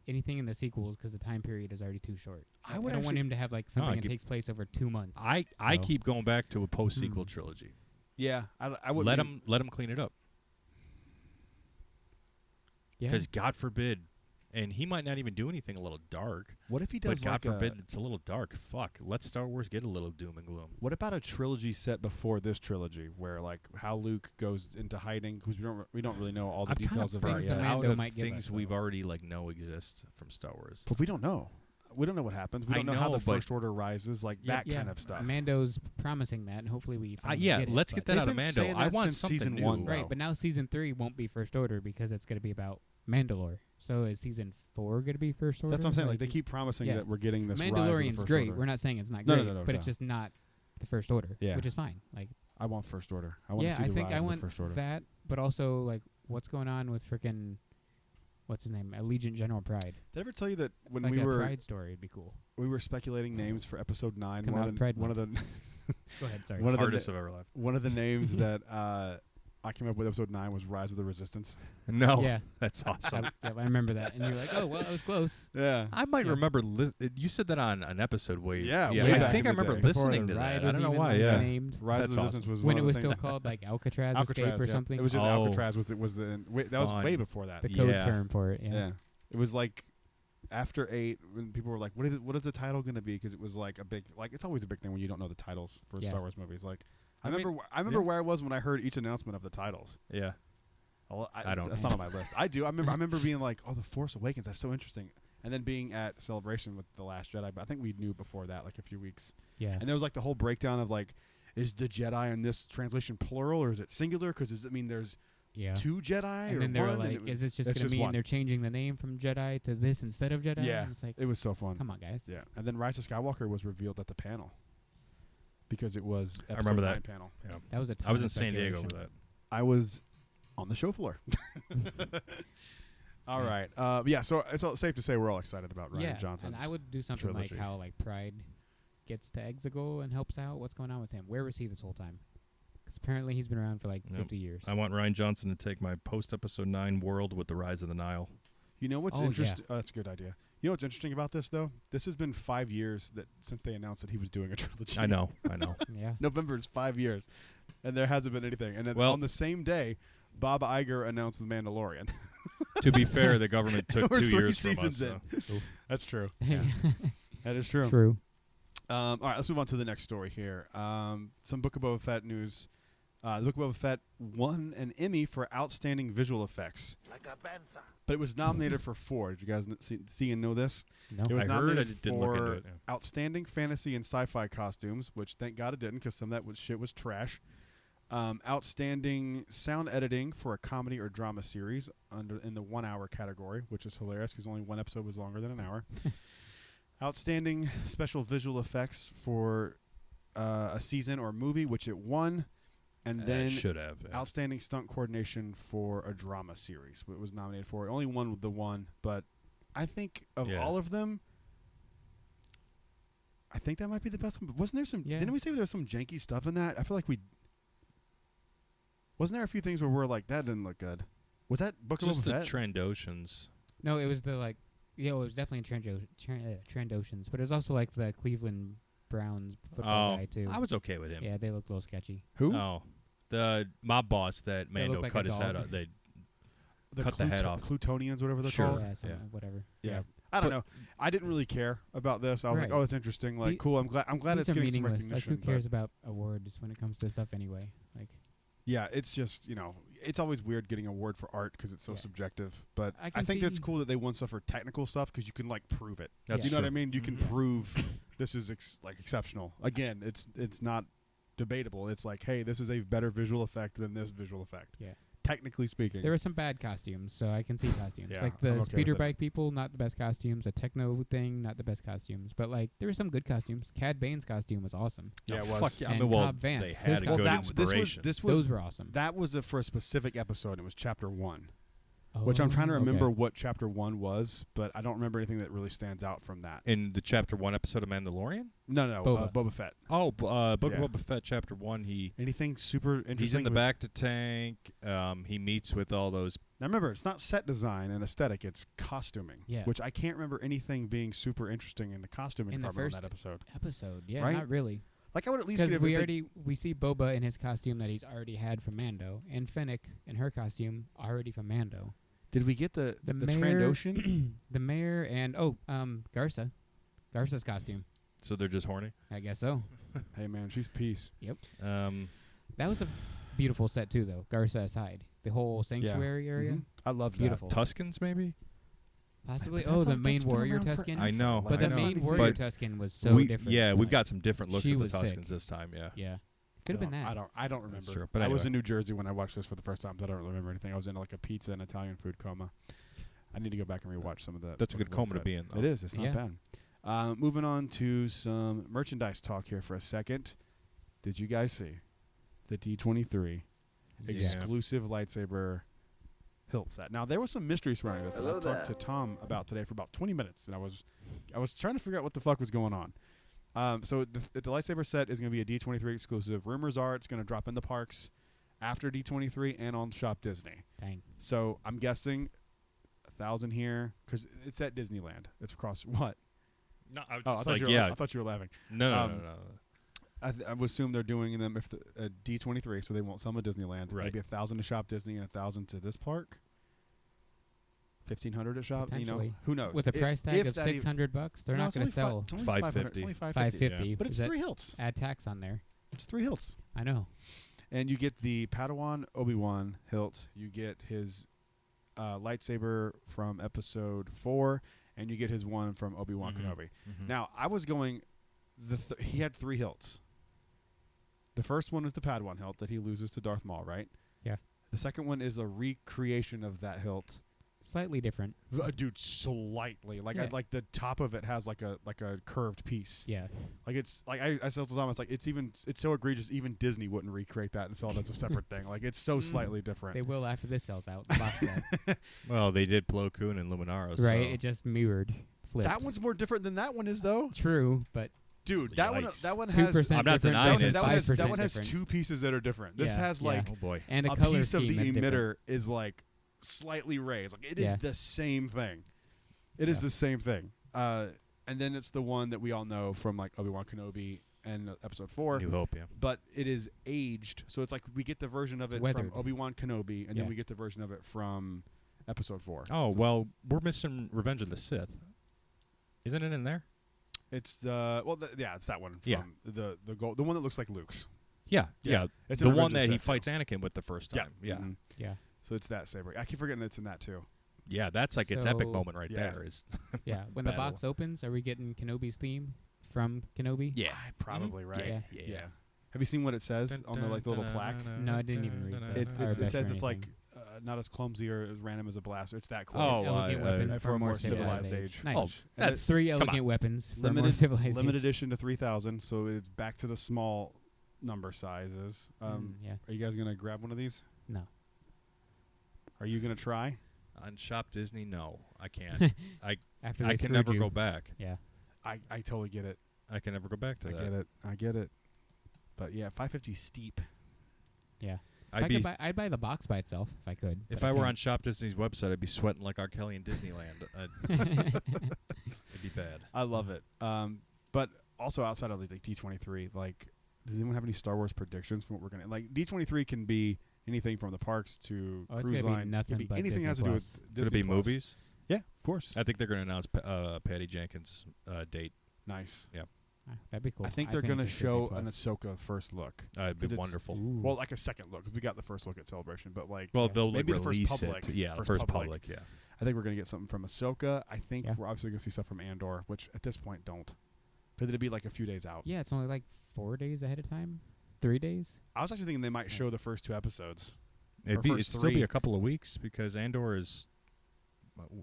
anything in the sequels because the time period is already too short. I I would don't want actually- him to have like something that give- takes place over 2 months. I So- keep going back to a post-sequel Hmm. trilogy. Yeah, I would Let him clean it up. Yeah. Because God forbid, and he might not even do anything a little dark. What if he does But God like forbid it's a little dark. Fuck. Let Star Wars get a little doom and gloom. what about a trilogy set before this trilogy, where like how Luke goes into hiding because we don't really know all the I'm details of that things yet. that out Mando of might give things us, we've though. already like know exist from Star Wars. But we don't know. We don't know what happens. We I don't know how know, the but- First Order rises, like Yeah, that yeah. kind of stuff. Mando's promising that, and hopefully we finally Yeah, get it, let's but- get that They've out of been Mando. saying I that want since something season new. 1, though. Right, but now season 3 won't be First Order because it's going to be about Mandalore. So is season 4 going to be First Order? That's what I'm saying. Like they keep promising yeah. that we're getting this. rise of the Mandalorian's First great. Order. We're not saying it's not No, great, no, no, but no. it's just not the First Order, Yeah. which is fine. Like, I want First Order. I want yeah, to see I the think rise I of want the First Order. that, but also like what's going on with freaking what's his name, Allegiant General Pride. Did I ever tell you that when Like we a were Pride story would be cool. we were speculating names for Episode 9? Come one, out of the, Pride one of the Go ahead, sorry. One of the Hardest I've ever left. one of the names that I came up with Episode 9 was Rise of the Resistance. No, Yeah, that's awesome. I remember that, and you're like, oh well, I was close. Yeah. I might Yeah. remember. You said that on an episode way. Yeah, way I back think I in the remember day. Before listening the to ride that. I was don't know even, why. like, Yeah, named. Rise That's of the awesome. Resistance was When one it of was the still things. called like Alcatraz Escape Alcatraz, or yeah. something. It was just Oh. Alcatraz. That was Fun. way before that. the code Yeah. term for it. Yeah. It was like after 8 when people were like, what is the title going to be? Because it was like a big, like it's always a big thing when you don't know the titles for Yeah. Star Wars movies. Like I I mean, remember yeah. where I was when I heard each announcement of the titles. Yeah. I don't That's know. not on my list. I do. I remember being like, oh, The Force Awakens. That's so interesting. And then being at Celebration with The Last Jedi. But I think we knew before that, like a few weeks. Yeah. And there was like the whole breakdown of like is the Jedi in this translation plural or is it singular? Because does it mean there's Yeah. 2 Jedi And or then they were one? And like, it was- is this just it's going to mean one. they're changing the name from Jedi to this instead of Jedi? Yeah. And it's like, It was so fun. come on, guys. Yeah, and then Rise of Skywalker was revealed at the panel because it was I remember episode that. 9 panel. Yeah. That was a ton I was of in San Diego for speculation. that. I was on the show floor. All right. Yeah, so it's all safe to say we're all excited about Rian Yeah, Johnson's. and I would do something trilogy. like how like Pride gets to Exegol and helps out. What's going on with him? Where was he this whole time? Because apparently he's been around for like Yep. 50 years. I want Ryan Johnson to take my post-episode 9 world with the Rise of the Nile. You know what's Oh, yeah. interesting? Oh, that's a good idea. You know what's interesting about this, though? This has been 5 years since they announced that he was doing a trilogy. I know. Yeah. November is 5 years, and there hasn't been anything. And then Well- on the same day, Bob Iger announced The Mandalorian. To be fair, the government took We're 2 3 years from us. seasons in. So. That's true. Yeah. That is true. True. All right, let's move on to the next story here. Some Book of Boba Fett news. The Book of Boba Fett won an Emmy for Outstanding Visual Effects, but it was nominated for 4. Did you guys see and know this? No. It was I heard. I nominated didn't look into for it. Yeah. Outstanding Fantasy and Sci-Fi Costumes, which thank God it didn't because some of that shit was trash. Outstanding Sound Editing for a Comedy or Drama Series in the 1 hour category, which is hilarious because only one episode was longer than an hour. Outstanding Special Visual Effects for a season or movie, which it won. And then should have. Yeah. Outstanding Stunt Coordination for a Drama Series. It was nominated for. It only won the one, but I think of Yeah. all of them, I think that might be the best one. But wasn't there some? Yeah. Didn't we say there was some janky stuff in that? I feel like we. Wasn't there a few things where we're like, that didn't look good? Was that Book Just of the Boba Fett? Trandoshans. No, it was the like, yeah, it was definitely Trandoshans, but it was also like the Cleveland Browns football guy too. I was okay with him. Yeah, they looked a little sketchy. Who? Oh, the mob boss that They Mando look like cut a his head dog. off. They cut the head off. Clutonians, whatever they're Sure. called. Yeah, something, whatever. Yeah. I don't But- know. I didn't really care about this. I was like, Right. oh, it's interesting. Like, The- cool. I'm glad These it's are getting some meaningless. Like, recognition. who but- cares about awards when it comes to stuff anyway? Like, Yeah, it's just, it's always weird getting an award for art because it's so Yeah. subjective. But I I can think that's see- cool that they won stuff for technical stuff because you can, like, prove it. That's You know what I true. mean? You can Mhm. prove this is, exceptional. Again, it's not debatable. It's like, hey, this is a better visual effect than this visual effect. yeah. Technically speaking. There were some bad costumes, so I can see costumes. Yeah, like I'm the okay speeder with it. bike people, not the best costumes. The techno thing, not the best costumes. But like, there were some good costumes. Cad Bane's costume was awesome. Yeah, Oh, it was. Fuck yeah. I And mean, well, Cobb Vance, they his had a costume. good Well, inspiration. this was Those were awesome. that was for a specific episode. It was chapter 1. Oh, Which I'm trying to remember okay. what chapter 1 was, but I don't remember anything that really stands out from that. In the chapter 1 episode of Mandalorian? No, Boba. Boba Fett. Oh, Book Yeah. of Boba Fett chapter 1. Anything super interesting? He's in the with- back to tank. He meets with all those. Now remember, it's not set design and aesthetic; it's costuming. Yeah. Which I can't remember anything being super interesting in the costuming In the department on first that episode. episode. Yeah, Right? not really. Like I would at least Because get we see Boba in his costume that he's already had from Mando, and Fennec in her costume already from Mando. Did we get the mayor, Trandoshan? the mayor, and Garsa's costume. So they're just horny. I guess so. Hey man, she's peace. That was a beautiful set too, though. Garsa aside, the whole sanctuary area, Mhm. I love beautiful. Tuscans, maybe? possibly. But Oh, that's the like- main that's been warrior around Tuscan. forever. I know. But I the know. main But warrior Tuscan was so different. Yeah, we've Like, got some different looks she at the was sick. Tuscans this time, yeah. Yeah, could have been that. I don't remember. That's true, but I was anyway. in New Jersey when I watched this for the first time, so I don't remember anything. I was in like a pizza and Italian food coma. I need to go back and rewatch some of that. That's a Book good of Boba coma to Fett. be in, though. It is. It's not Yeah. bad. Moving on to some merchandise talk here for a second. Did you guys see the D23 Yes. exclusive lightsaber hilt set? Now there was some mystery surrounding this that I talked to Tom about today for about 20 minutes, and I was trying to figure out what the fuck was going on. So the lightsaber set is going to be a D23 exclusive. Rumors are it's going to drop in the parks after D23 and on Shop Disney. Dang. So I'm guessing 1,000 here because it's at Disneyland. It's across what? No, I was Oh, I just thought like, you were. yeah. I thought you were laughing. No, um, no. I would assume they're doing them if the D23, so they won't sell them at Disneyland. Right. Maybe 1,000 to Shop Disney and 1,000 to this park. 1,500 at Shop. Potentially. Who knows? With a price tag of that even- $600, they're No, not it's going to only sell It's only 550. It's only 550. $550. But it's Is that- 3 hilts. Add tax on there. It's 3 hilts. I know. And you get the Padawan Obi-Wan hilt. You get his lightsaber from Episode 4, and you get his one from Obi-Wan Mhm. Kenobi. Mhm. Now, I was going. He had 3 hilts. The first one is the Padawan hilt that he loses to Darth Maul, right? Yeah. The second one is a recreation of that hilt. Slightly different. Dude, slightly. Like Yeah. like the top of it has like a curved piece. Yeah. Like it's like I said to Thomas, like it's so egregious even Disney wouldn't recreate that and sell it as a separate thing. Like it's so slightly different. They will after this sells out. The box set. Well, they did Plo Koon and Luminaris. Right. So. It just mirrored, flipped. That one's more different than that one is though. True, but Dude, Yikes. that one 2% has I'm not different denying versus it. that one has, 5% that one has different. two pieces that are different. This Yeah, has yeah. like Oh boy. And a color piece of scheme the is different. emitter is like slightly raised. Like it is Yeah. the same thing. It is Yeah. the same thing. And then it's the one that we all know from like Obi-Wan Kenobi and Episode 4. New Hope, yeah. But it is aged, so it's like we get the version of It's it weathered. from Obi-Wan Kenobi, and then Yeah. we get the version of it from Episode 4. Oh, So well, we're missing Revenge of the Sith. Isn't it in there? it's it's that one from Yeah. the gold, the one that looks like Luke's. Yeah. Yeah. It's the in one Revenge of that the he Sith, fights Anakin with the first time. Yeah. Mhm. yeah. So it's that saber. I keep forgetting it's in that too. Yeah, that's like its epic So- moment right Yeah. there. Is Yeah. When the Battle. box opens, are we getting Kenobi's theme from Kenobi? Yeah. Probably right. Yeah. Yeah. Have you seen what it says on the like the little plaque? No, I didn't even read that. It Or says or it's like anything. not as clumsy or as random as a blaster. It's that cool. Oh, Elegant weapon for a more civilized age. Nice. Oh, And that's it's 3 come elegant on. weapons for more limited civilized limited age. edition to 3,000. So it's back to the small number sizes. Yeah. Are you guys gonna grab one of these? No. Are you gonna try? On Shop Disney, no, I can't. After I they can screwed never you. go back. Yeah. I totally get it. I can never go back to I that. get it. I get it. But yeah, 550 steep. Yeah. I'd buy the box by itself if I could. If but I were on can't. Shop Disney's website, I'd be sweating like R. Kelly in Disneyland. It'd be bad. I love it. But also outside of like D23, like, does anyone have any Star Wars predictions from what we're gonna like? D23 can be anything from the parks to Oh, it's cruise gonna be line. nothing It can be but anything Disney has to do Plus. with Could it Disney be Plus. movies? Yeah, of course. I think they're going to announce Patty Jenkins' date. Nice. That'd be cool. I think they're gonna just show Disney an Plus. Ahsoka first look. It'd 'Cause be it's- wonderful. Ooh. Well, like a second look, because we got the first look at Celebration, but like, Well, Yeah. they'll Maybe the first release public. it. Yeah, First first public. public. Yeah. I think we're gonna get something from Ahsoka. I think Yeah. we're obviously gonna see stuff from Andor, which at this point don't, because it'd be like a few days out. Yeah, it's only like 4 days ahead of time. 3 days. I was actually thinking they might show the first 2 episodes. It'd first still be 3. a couple of weeks because Andor is.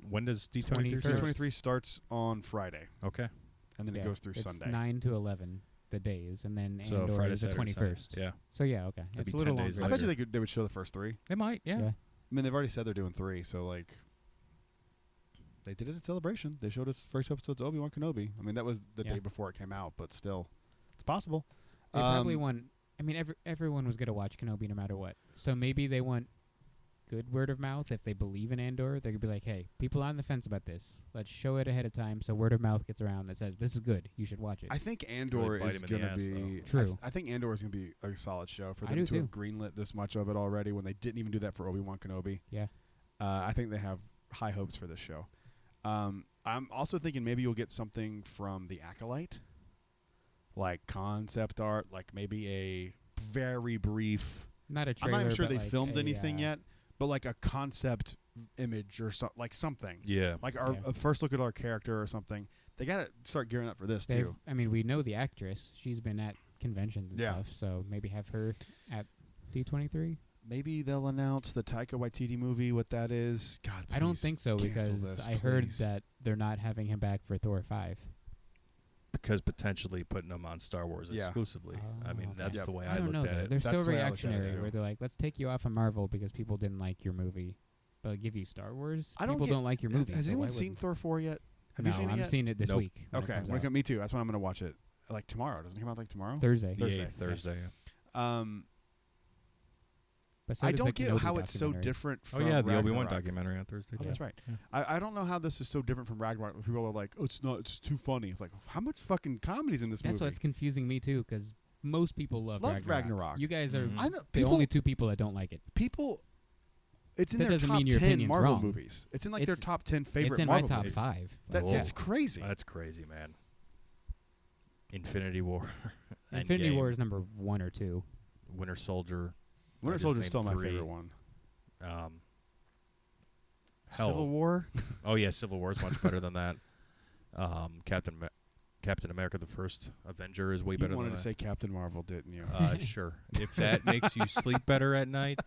When does D23 21st. start? D23 starts on Friday, Okay. and then Yeah, it goes through it's Sunday. 9 to 11 the days, and then So Andor Friday, is the Saturday, 21st. Sunday. Yeah. So yeah, okay, That'd it's be a little 10 days longer. I bet you they would show the first 3. They might. Yeah. Yeah. I mean, they've already said they're doing 3, so like, they did it at Celebration. They showed us first episode's Obi-Wan Kenobi. I mean, that was the Yeah. day before it came out, but still, it's possible. They probably want. I mean, everyone was gonna watch Kenobi no matter what. So maybe they want good word of mouth. If they believe in Andor, they could be like, "Hey, people are on the fence about this. Let's show it ahead of time, so word of mouth gets around that says this is good. You should watch it." I think Andor Really bite is him in the going to ass, be though. True. I think Andor is going to be a solid show for I them do to have too. greenlit this much of it already when they didn't even do that for Obi-Wan Kenobi. Yeah. I think they have high hopes for this show. I'm also thinking maybe you'll get something from The Acolyte, like concept art, like maybe a very brief. Not a I'm trailer. not even sure but they like filmed a, anything yet, but like a concept image or like something. Yeah. Like our Yeah. a first look at our character or something. They got to start gearing up for this They've- too. I mean, we know the actress. She's been at conventions and Yeah. stuff. So maybe have her at D23. Maybe they'll announce the Taika Waititi movie, what that is. God, I don't please think so cancel because this, I heard please. that they're not having him back for Thor 5. Because potentially putting them on Star Wars Yeah. exclusively. I mean, Oh, that's Yep. the way I I don't know. looked at Though. it. They're That's so the way I looked at it, reactionary too. where they're like, let's take you off of Marvel because people didn't like your movie. But I'll give you Star Wars. I don't People get- don't like your movie. Has so anyone why seen wouldn't- Thor 4 yet? Have no, you seen it I'm yet? seeing it this Nope. week. when it Okay, comes when it out. come- me too. That's when I'm going to watch it. Like tomorrow. Doesn't it come out like tomorrow? Thursday. The Thursday. 8th, Thursday. Yeah. But so I does don't the get Kenobi how it's so documentary. different Oh, from yeah, the Obi-Wan Ragnarok. documentary on Thursday. Oh, that's right. Yeah. I don't know how this is so different from Ragnarok. People are like, oh, it's too funny. It's like, how much fucking comedy's in this That's movie? what's confusing me too because most people love Loved Ragnarok. You guys are Mhm. I know the people, only 2 people that don't like it. people. It's in That their doesn't top mean your 10 opinion's Marvel wrong. movies. It's in like their It's- top 10 favorite It's in Marvel my top movies. 5. That's Whoa. it's crazy. That's crazy, man. Infinity War. Infinity Endgame, War is number 1 or 2. Winter Soldier. Winter I just Soldier's named still my 3. favorite one. Hell. Civil War. Oh yeah, Civil War is much better than that. Captain Captain America: The First Avenger is way You better than wanted to that. say Captain Marvel, didn't you? Sure. If that makes you sleep better at night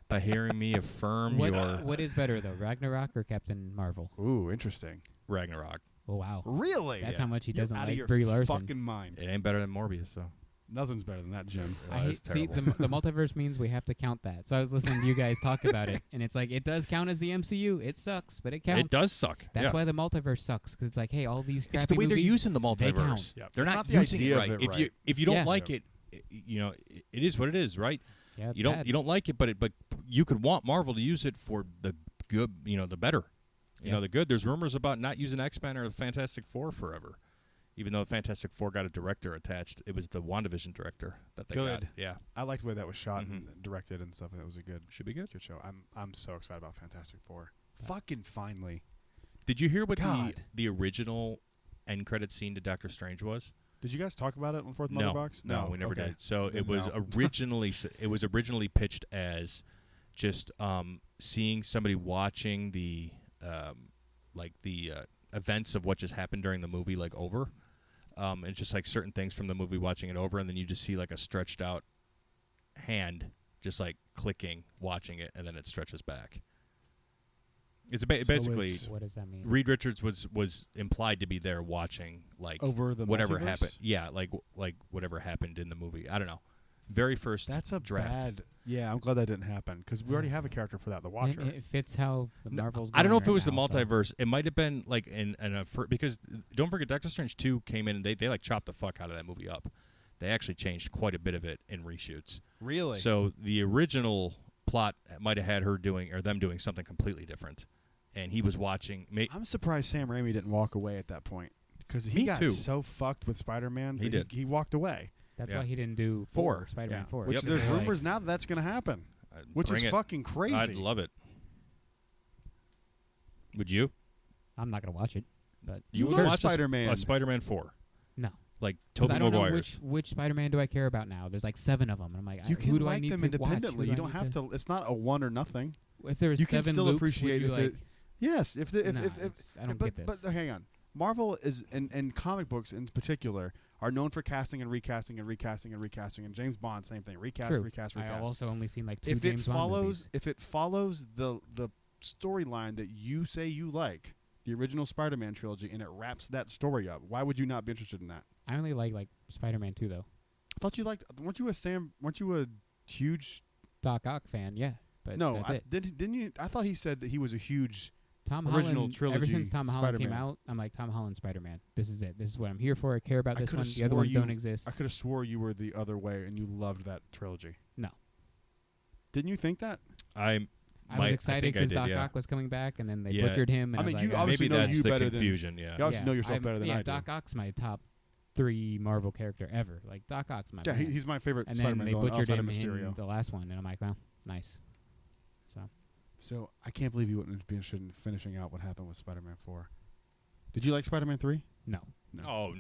by hearing me affirm your What is better though, Ragnarok or Captain Marvel? Ooh, interesting. Ragnarok. Oh wow, Really? that's Yeah. how much he You're doesn't out of like your Brie Larson. fucking mind. It ain't better than Morbius, so. Nothing's better than that, Jim. I hate, that's see terrible. the multiverse means we have to count that. So I was listening to you guys talk about it, and it's like it does count as the MCU. It sucks, but it counts. It does suck. That's yeah. why the multiverse sucks because it's like, hey, all these crappy It's the way they're movies, using the they count. multiverse. Yep. They're It's not the using idea it of right. it If you right. if you don't Yeah. like it, it is what it is, right? Yeah, it's You don't bad. you don't like it, but you could want Marvel to use it for the good, the better. Yeah. The good. There's rumors about not using X-Men or the Fantastic Four forever. Even though Fantastic Four got a director attached, it was the WandaVision director that they got. Good. Yeah, I liked the way that was shot Mhm. and directed and stuff. And it was a good should be good. show. I'm so excited about Fantastic Four. Fucking finally. Did you hear what God. the original end credit scene to Doctor Strange was? Did you guys talk about it on Fourth No, Mother Box? no, we never Okay. did. So Then it was no. originally pitched as just seeing somebody watching the events of what just happened during the movie over, and just like certain things from the movie, watching it over, and then you just see like a stretched out hand just like clicking, watching it, and then it stretches back. It's basically it's- What does that mean? Reed Richards was implied to be there watching over the whatever multiverse? happened. Yeah, like whatever happened in the movie. I don't know. Very first That's a draft. bad. Yeah, I'm glad that didn't happen because we already have a character for that, the Watcher. It fits how the No, Marvel's. I don't know going if it was right the now, so- multiverse. It might have been like because don't forget Doctor Strange 2 came in and they like chopped the fuck out of that movie up. They actually changed quite a bit of it in reshoots. Really? So the original plot might have had them doing something completely different, and he was watching. I'm surprised Sam Raimi didn't walk away at that point because he Me got too. so fucked with Spider-Man. He that did. He walked away. That's Yeah. why he didn't do Spider-Man Yeah. 4. Which Yep. there's They're like, rumors now that that's going to happen, which Bring is it. fucking crazy. I'd love it. Would you? I'm not gonna watch it, but You would love watch Spider-Man. a Spider-Man 4, no. like 'Cause Tobey I don't know Maguire's. which Spider-Man do I care about now. There's like 7 of them, and I'm like, You who can do I like need them to watch? independently. Who You do I don't need have to. It's not a one or nothing. If there was You can 7 still Lukes, appreciate would you if it- like, Yes, if No, I don't but, get But this. hang on, Marvel is and comic books in particular are known for casting and recasting and recasting and recasting. And James Bond, same thing, recast, True. recast, I've recast. also only seen like 2 If James Bond movies. it follows the storyline that you say you like, the original Spider-Man trilogy, and it wraps that story up, why would you not be interested in that? I only like Spider-Man 2 though. I thought you liked. Weren't you a huge? Doc Ock fan, yeah. But No, that's it. didn't you? I thought he said that he was a huge. Tom original Holland, trilogy ever since Tom Holland came Spider-Man. out, I'm like, Tom Holland Spider-Man. This is it. This is what I'm here for. I care about I this coulda one. The other swore ones you- don't exist. I could have swore you were the other way and you loved that trilogy. No. Didn't you think that? I was excited think I because did, Doc yeah. Ock was coming back, and then they Yeah. butchered him. And I mean, was you like, obviously Maybe know that's you the better than- confusion. Yeah. You obviously know yourself better than I do. Doc Ock's my top 3 Marvel character ever. Like Doc Ock's my Yeah, man. he's my favorite and Spider-Man then they villain butchered outside him of in Mysterio. the last one, and I'm like, well, nice. So I can't believe you wouldn't be interested in finishing out what happened with Spider-Man 4. Did you like Spider-Man 3? No. Oh,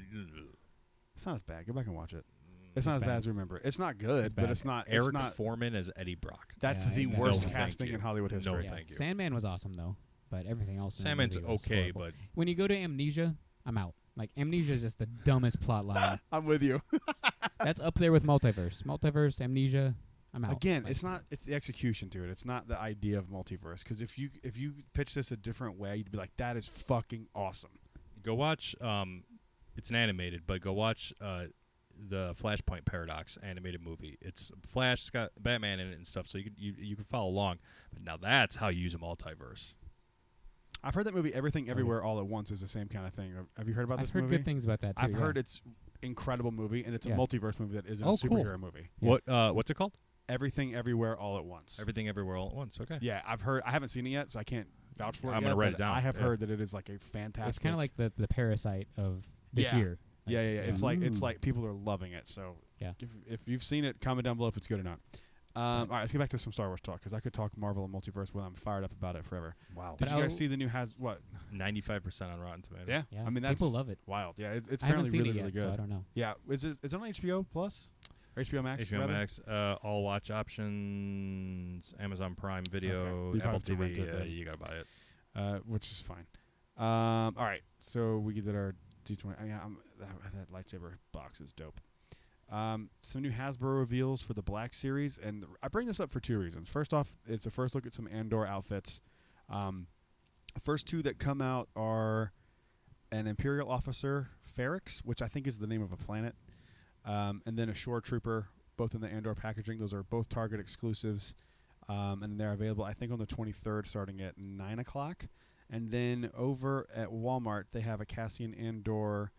It's not as bad. Go back and watch it. It's not as bad bad. as I remember. It's not good, It's but bad. it's not. Eric it's not. Foreman as Eddie Brock. That's Yeah, the no, worst thank casting you. in Hollywood No, history. thank you. Sandman was awesome though, but everything else. in that Sandman's movie was okay, horrible. but when you go to Amnesia, I'm out. Like Amnesia is just the dumbest plot line. I'm with you. That's up there with Multiverse, Amnesia. I'm out. Again, Like, it's not. It's the execution to it. It's not the idea of multiverse. Because if you pitch this a different way, you'd be like, "That is fucking awesome." go watch. It's an animated, but go watch the Flashpoint Paradox animated movie. It's Flash. It's got Batman in it and stuff, so you can follow along. But now that's how you use a multiverse. I've heard that movie Everything Everywhere All at Once is the same kind of thing. Have you heard about I've this heard movie? good things about that too. I've yeah. heard it's incredible movie, and it's a Yeah. multiverse movie that isn't Oh, a cool. superhero movie. Yeah. What's it called? Everything Everywhere All at Once. Everything Everywhere All at Once. Okay. Yeah, I've heard. I haven't seen it yet, so I can't vouch for it. I'm yet, gonna write but it down. I have Yeah. heard that it is like a fantastic. It's kind of like the Parasite of this Yeah. year. yeah. It's like Ooh. people are loving it. So Yeah. if you've seen it, comment down below if it's good or not. All right, let's get back to some Star Wars talk because I could talk Marvel and multiverse when I'm fired up about it forever. Wow. Did But you guys I'll- see the new what? 95% on Rotten Tomatoes. Yeah, Yeah. I mean that's people love it. wild. Yeah, it's I haven't apparently seen really it yet, really good. so I don't know. Yeah, is it on HBO Plus or HBO Max? HBO rather? Max, all watch options, Amazon Prime Video, You probably Apple have to rent TV. it then. You gotta buy it. Which is fine. All right, so we did our D20. that lightsaber box is dope. Some new Hasbro reveals for the Black Series, and I bring this up for two reasons. First off, it's a first look at some Andor outfits. The first two that come out are an Imperial officer, Ferrix, which I think is the name of a planet, and then a Shore Trooper, both in the Andor packaging. Those are both Target exclusives, and they're available, I think, on the 23rd, starting at 9 o'clock. And then over at Walmart, they have a Cassian Andor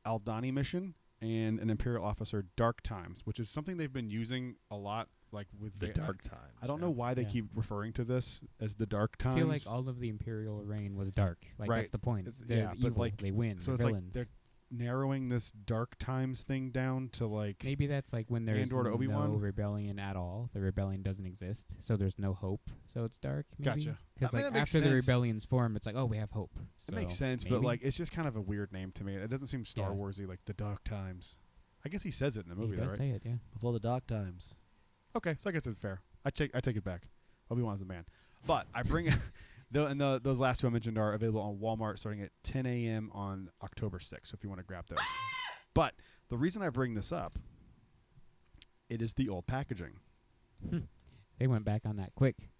Aldani mission and an Imperial officer, Dark Times, which is something they've been using a lot, like with The Dark Times. I don't know why they keep referring to this as the Dark Times. I feel like all of the Imperial reign was dark. Like Right. that's the point. It's- They're yeah, but, evil. like, They win. so They're it's villains. like they're narrowing this Dark Times thing down to like Maybe that's like when there's Andor to Obi-Wan? no rebellion at all. The rebellion doesn't exist, so there's no hope. So it's dark. Maybe? Gotcha. Because I mean, like that makes after the sense. rebellions form, it's like, oh, we have hope. it makes So sense, but maybe? like it's just kind of a weird name to me. It doesn't seem Star Yeah. Warsy, like the Dark Times. I guess he says it in the movie, he though, does right? say it, yeah. Before the Dark Times. Okay, so I guess it's fair. I take it back. Obi-Wan's the man. But I bring those last two I mentioned are available on Walmart starting at 10 a.m. on October 6th. So if you want to grab those. But the reason I bring this up, it is the old packaging. They went back on that quick.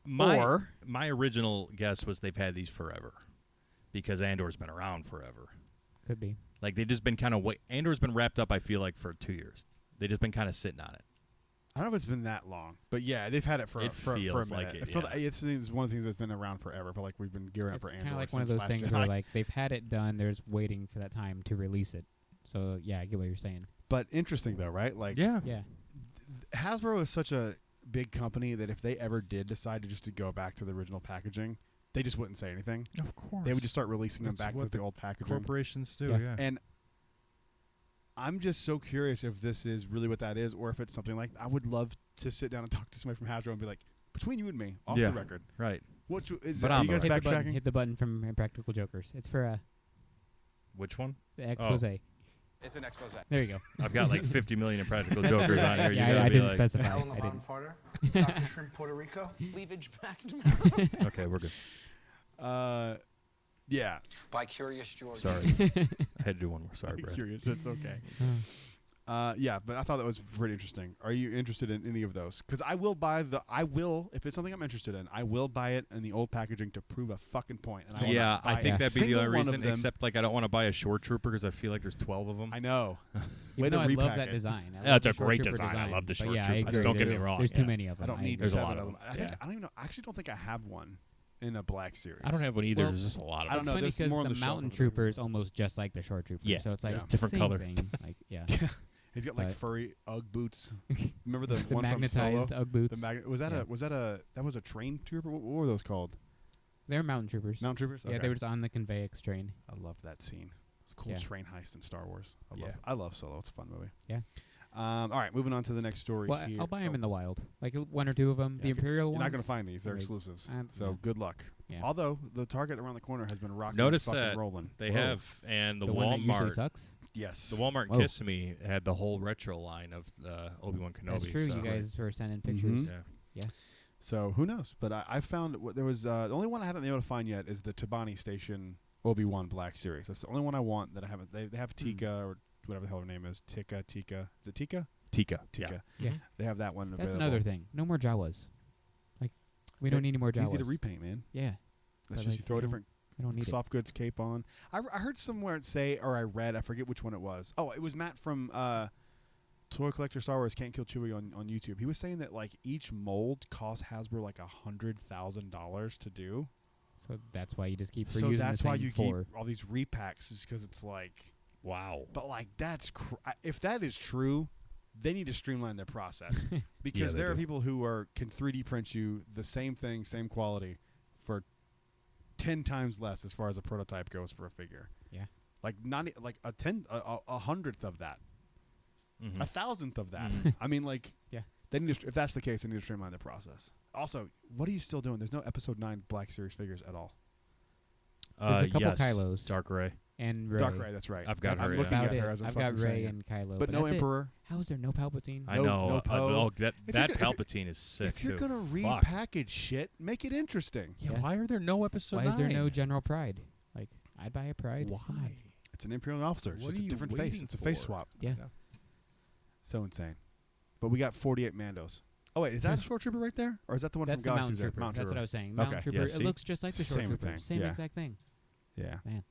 My original guess was they've had these forever because Andor's been around forever. Could be. Like they've just been kind of Andor's been wrapped up. I feel like for 2 years. They've just been kind of sitting on it. I don't know if it's been that long, but yeah, they've had it for It for a feels minute. like it, I feel yeah. like it's one of the things that's been around forever. I feel like we've been gearing It's up for kind Andor. of like one of since those Last things Jedi. where like they've had it done. They're just waiting for that time to release it. So yeah, I get what you're saying. But interesting though, right? Like Yeah. Yeah. Hasbro is such a big company that if they ever did decide to just to go back to the original packaging, they just wouldn't say anything. Of course. They would just start releasing them That's back what with the the old packaging. corporations do. Yeah. Yeah. And I'm just so curious if this is really what that is, or if it's something like I would love to sit down and talk to somebody from Hasbro and be like, between you and me, off Yeah. the record, Right. what is But are on you the guys Hit the, button, backtracking? hit the button from Impractical Jokers. It's for Which one? the expose. It's an expose. There you go. I've got like 50 million Impractical Jokers on here. You Yeah, gotta I be didn't like, specify. Hell in the I bottom didn't. farter. Dr. Shrimp, Puerto Rico. Cleavage back to me. Okay, we're good. Yeah, By Curious George. Sorry. I had to do one more. Sorry, Brad. curious. It's okay. Yeah, but I thought that was pretty interesting. Are you interested in any of those? Because I will buy if it's something I'm interested in, I will buy it in the old packaging to prove a fucking point. And I will Yeah, not buy I think a that'd be the single only one of reason. them. Except like I don't want to buy a Shore Trooper because I feel like there's 12 of them. I know. Way Even to though I love repack that it. design. I Yeah, love it's the a Shore great Trooper design. I love the but Shore yeah, I Troopers. agree. Don't get me There's- wrong, There's too yeah. many of them. I don't need There's a 7 lot of of them. I don't even know. I actually don't think I have one in a black series. I don't have one either. Well, There's just a lot of I them. don't know, It's funny there's because more on the the shelf Mountain over there. Trooper is almost just like the Shore Trooper. Yeah. So it's like Yeah. Different same color. Thing. Like yeah. He's got like But- furry UGG boots. Remember the, The one from magnetized Solo? UGG boots. That was a train trooper? What were those called? They're Mountain Troopers. Mountain troopers? Yeah, Okay. they were just on the Convex train. I love that scene. It's a cool Yeah. train heist in Star Wars. Yeah. I love Solo. It's a fun movie. Yeah. All right, moving on to the next story Well, here. I'll buy them Oh, in the wild. Like one or two of them. yeah, The Imperial You're ones. not going to find these. They're like, exclusives. So yeah. good luck. Yeah. Although the Target around the corner has been rocking Notice and fucking that rolling. They Whoa. have, and the the one that usually Walmart, sucks. Yes. the Walmart Whoa. Kissimmee had the whole retro line of Obi-Wan Kenobi. That's true. So. You guys were sending Mm-hmm. pictures. Yeah. So who knows? But I found there was the only one I haven't been able to find yet is the Tabani Station Obi-Wan Black Series. That's the only one I want that I haven't. They have Tika or whatever the hell her name is. Tika. Is it Tika? Tika. Tika. Yeah. They have that one. That's available. another thing. No more Jawas. Like we don't need any more It's Jawas. easy to repaint, man. Yeah. That's But, just like, you throw a I don't- different I don't need soft goods cape on. I heard somewhere it say, or I read, I forget which one it was. Oh, it was Matt from Toy Collector Star Wars Can't Kill Chewie on YouTube. He was saying that like each mold costs Hasbro like $100,000 to do. it. So that's why you just keep So reusing that's the why same you four. keep all these repacks, is because it's like, Wow. but like that's if that is true, they need to streamline their process because they there are do. people who can 3D print you the same thing, same quality for 10 times less as far as a prototype goes for a figure. Yeah. Like not like a 100th of that, Mhm. 1,000th of that. Mhm. I mean, like, Yeah. They need to, if that's the case, they need to streamline the process. Also, what are you still doing? There's no Episode 9 Black Series figures at all. There's a couple yes. Kylos. Dark Ray. And Rey. Dark Ray, that's right. I've got I'm her, looking yeah. at About her it. as I'm I've fucking got saying Rey it. and Kylo. But no that's it. Emperor. How is there no Palpatine? I No- know. no Poe. That If you're Palpatine is sick If you're too. gonna Fuck. repackage shit, make it interesting. Yeah, Yeah. why are there no episode Why 9? is there no General Pride? Like I'd buy a Pride. Come on. Why? It's an Imperial officer. It's What just are a you different face. waiting It's a face for? swap. Yeah. So insane. But we got 48 Mandos. Oh wait, is that a short trooper right there, or is that the one That's from the Mountain Galaxy's Edge? Trooper. That's what I was saying. Okay. Mountain Trooper. Yeah, It see? looks just like the short Same trooper. thing, Same yeah. exact thing. Yeah. Man.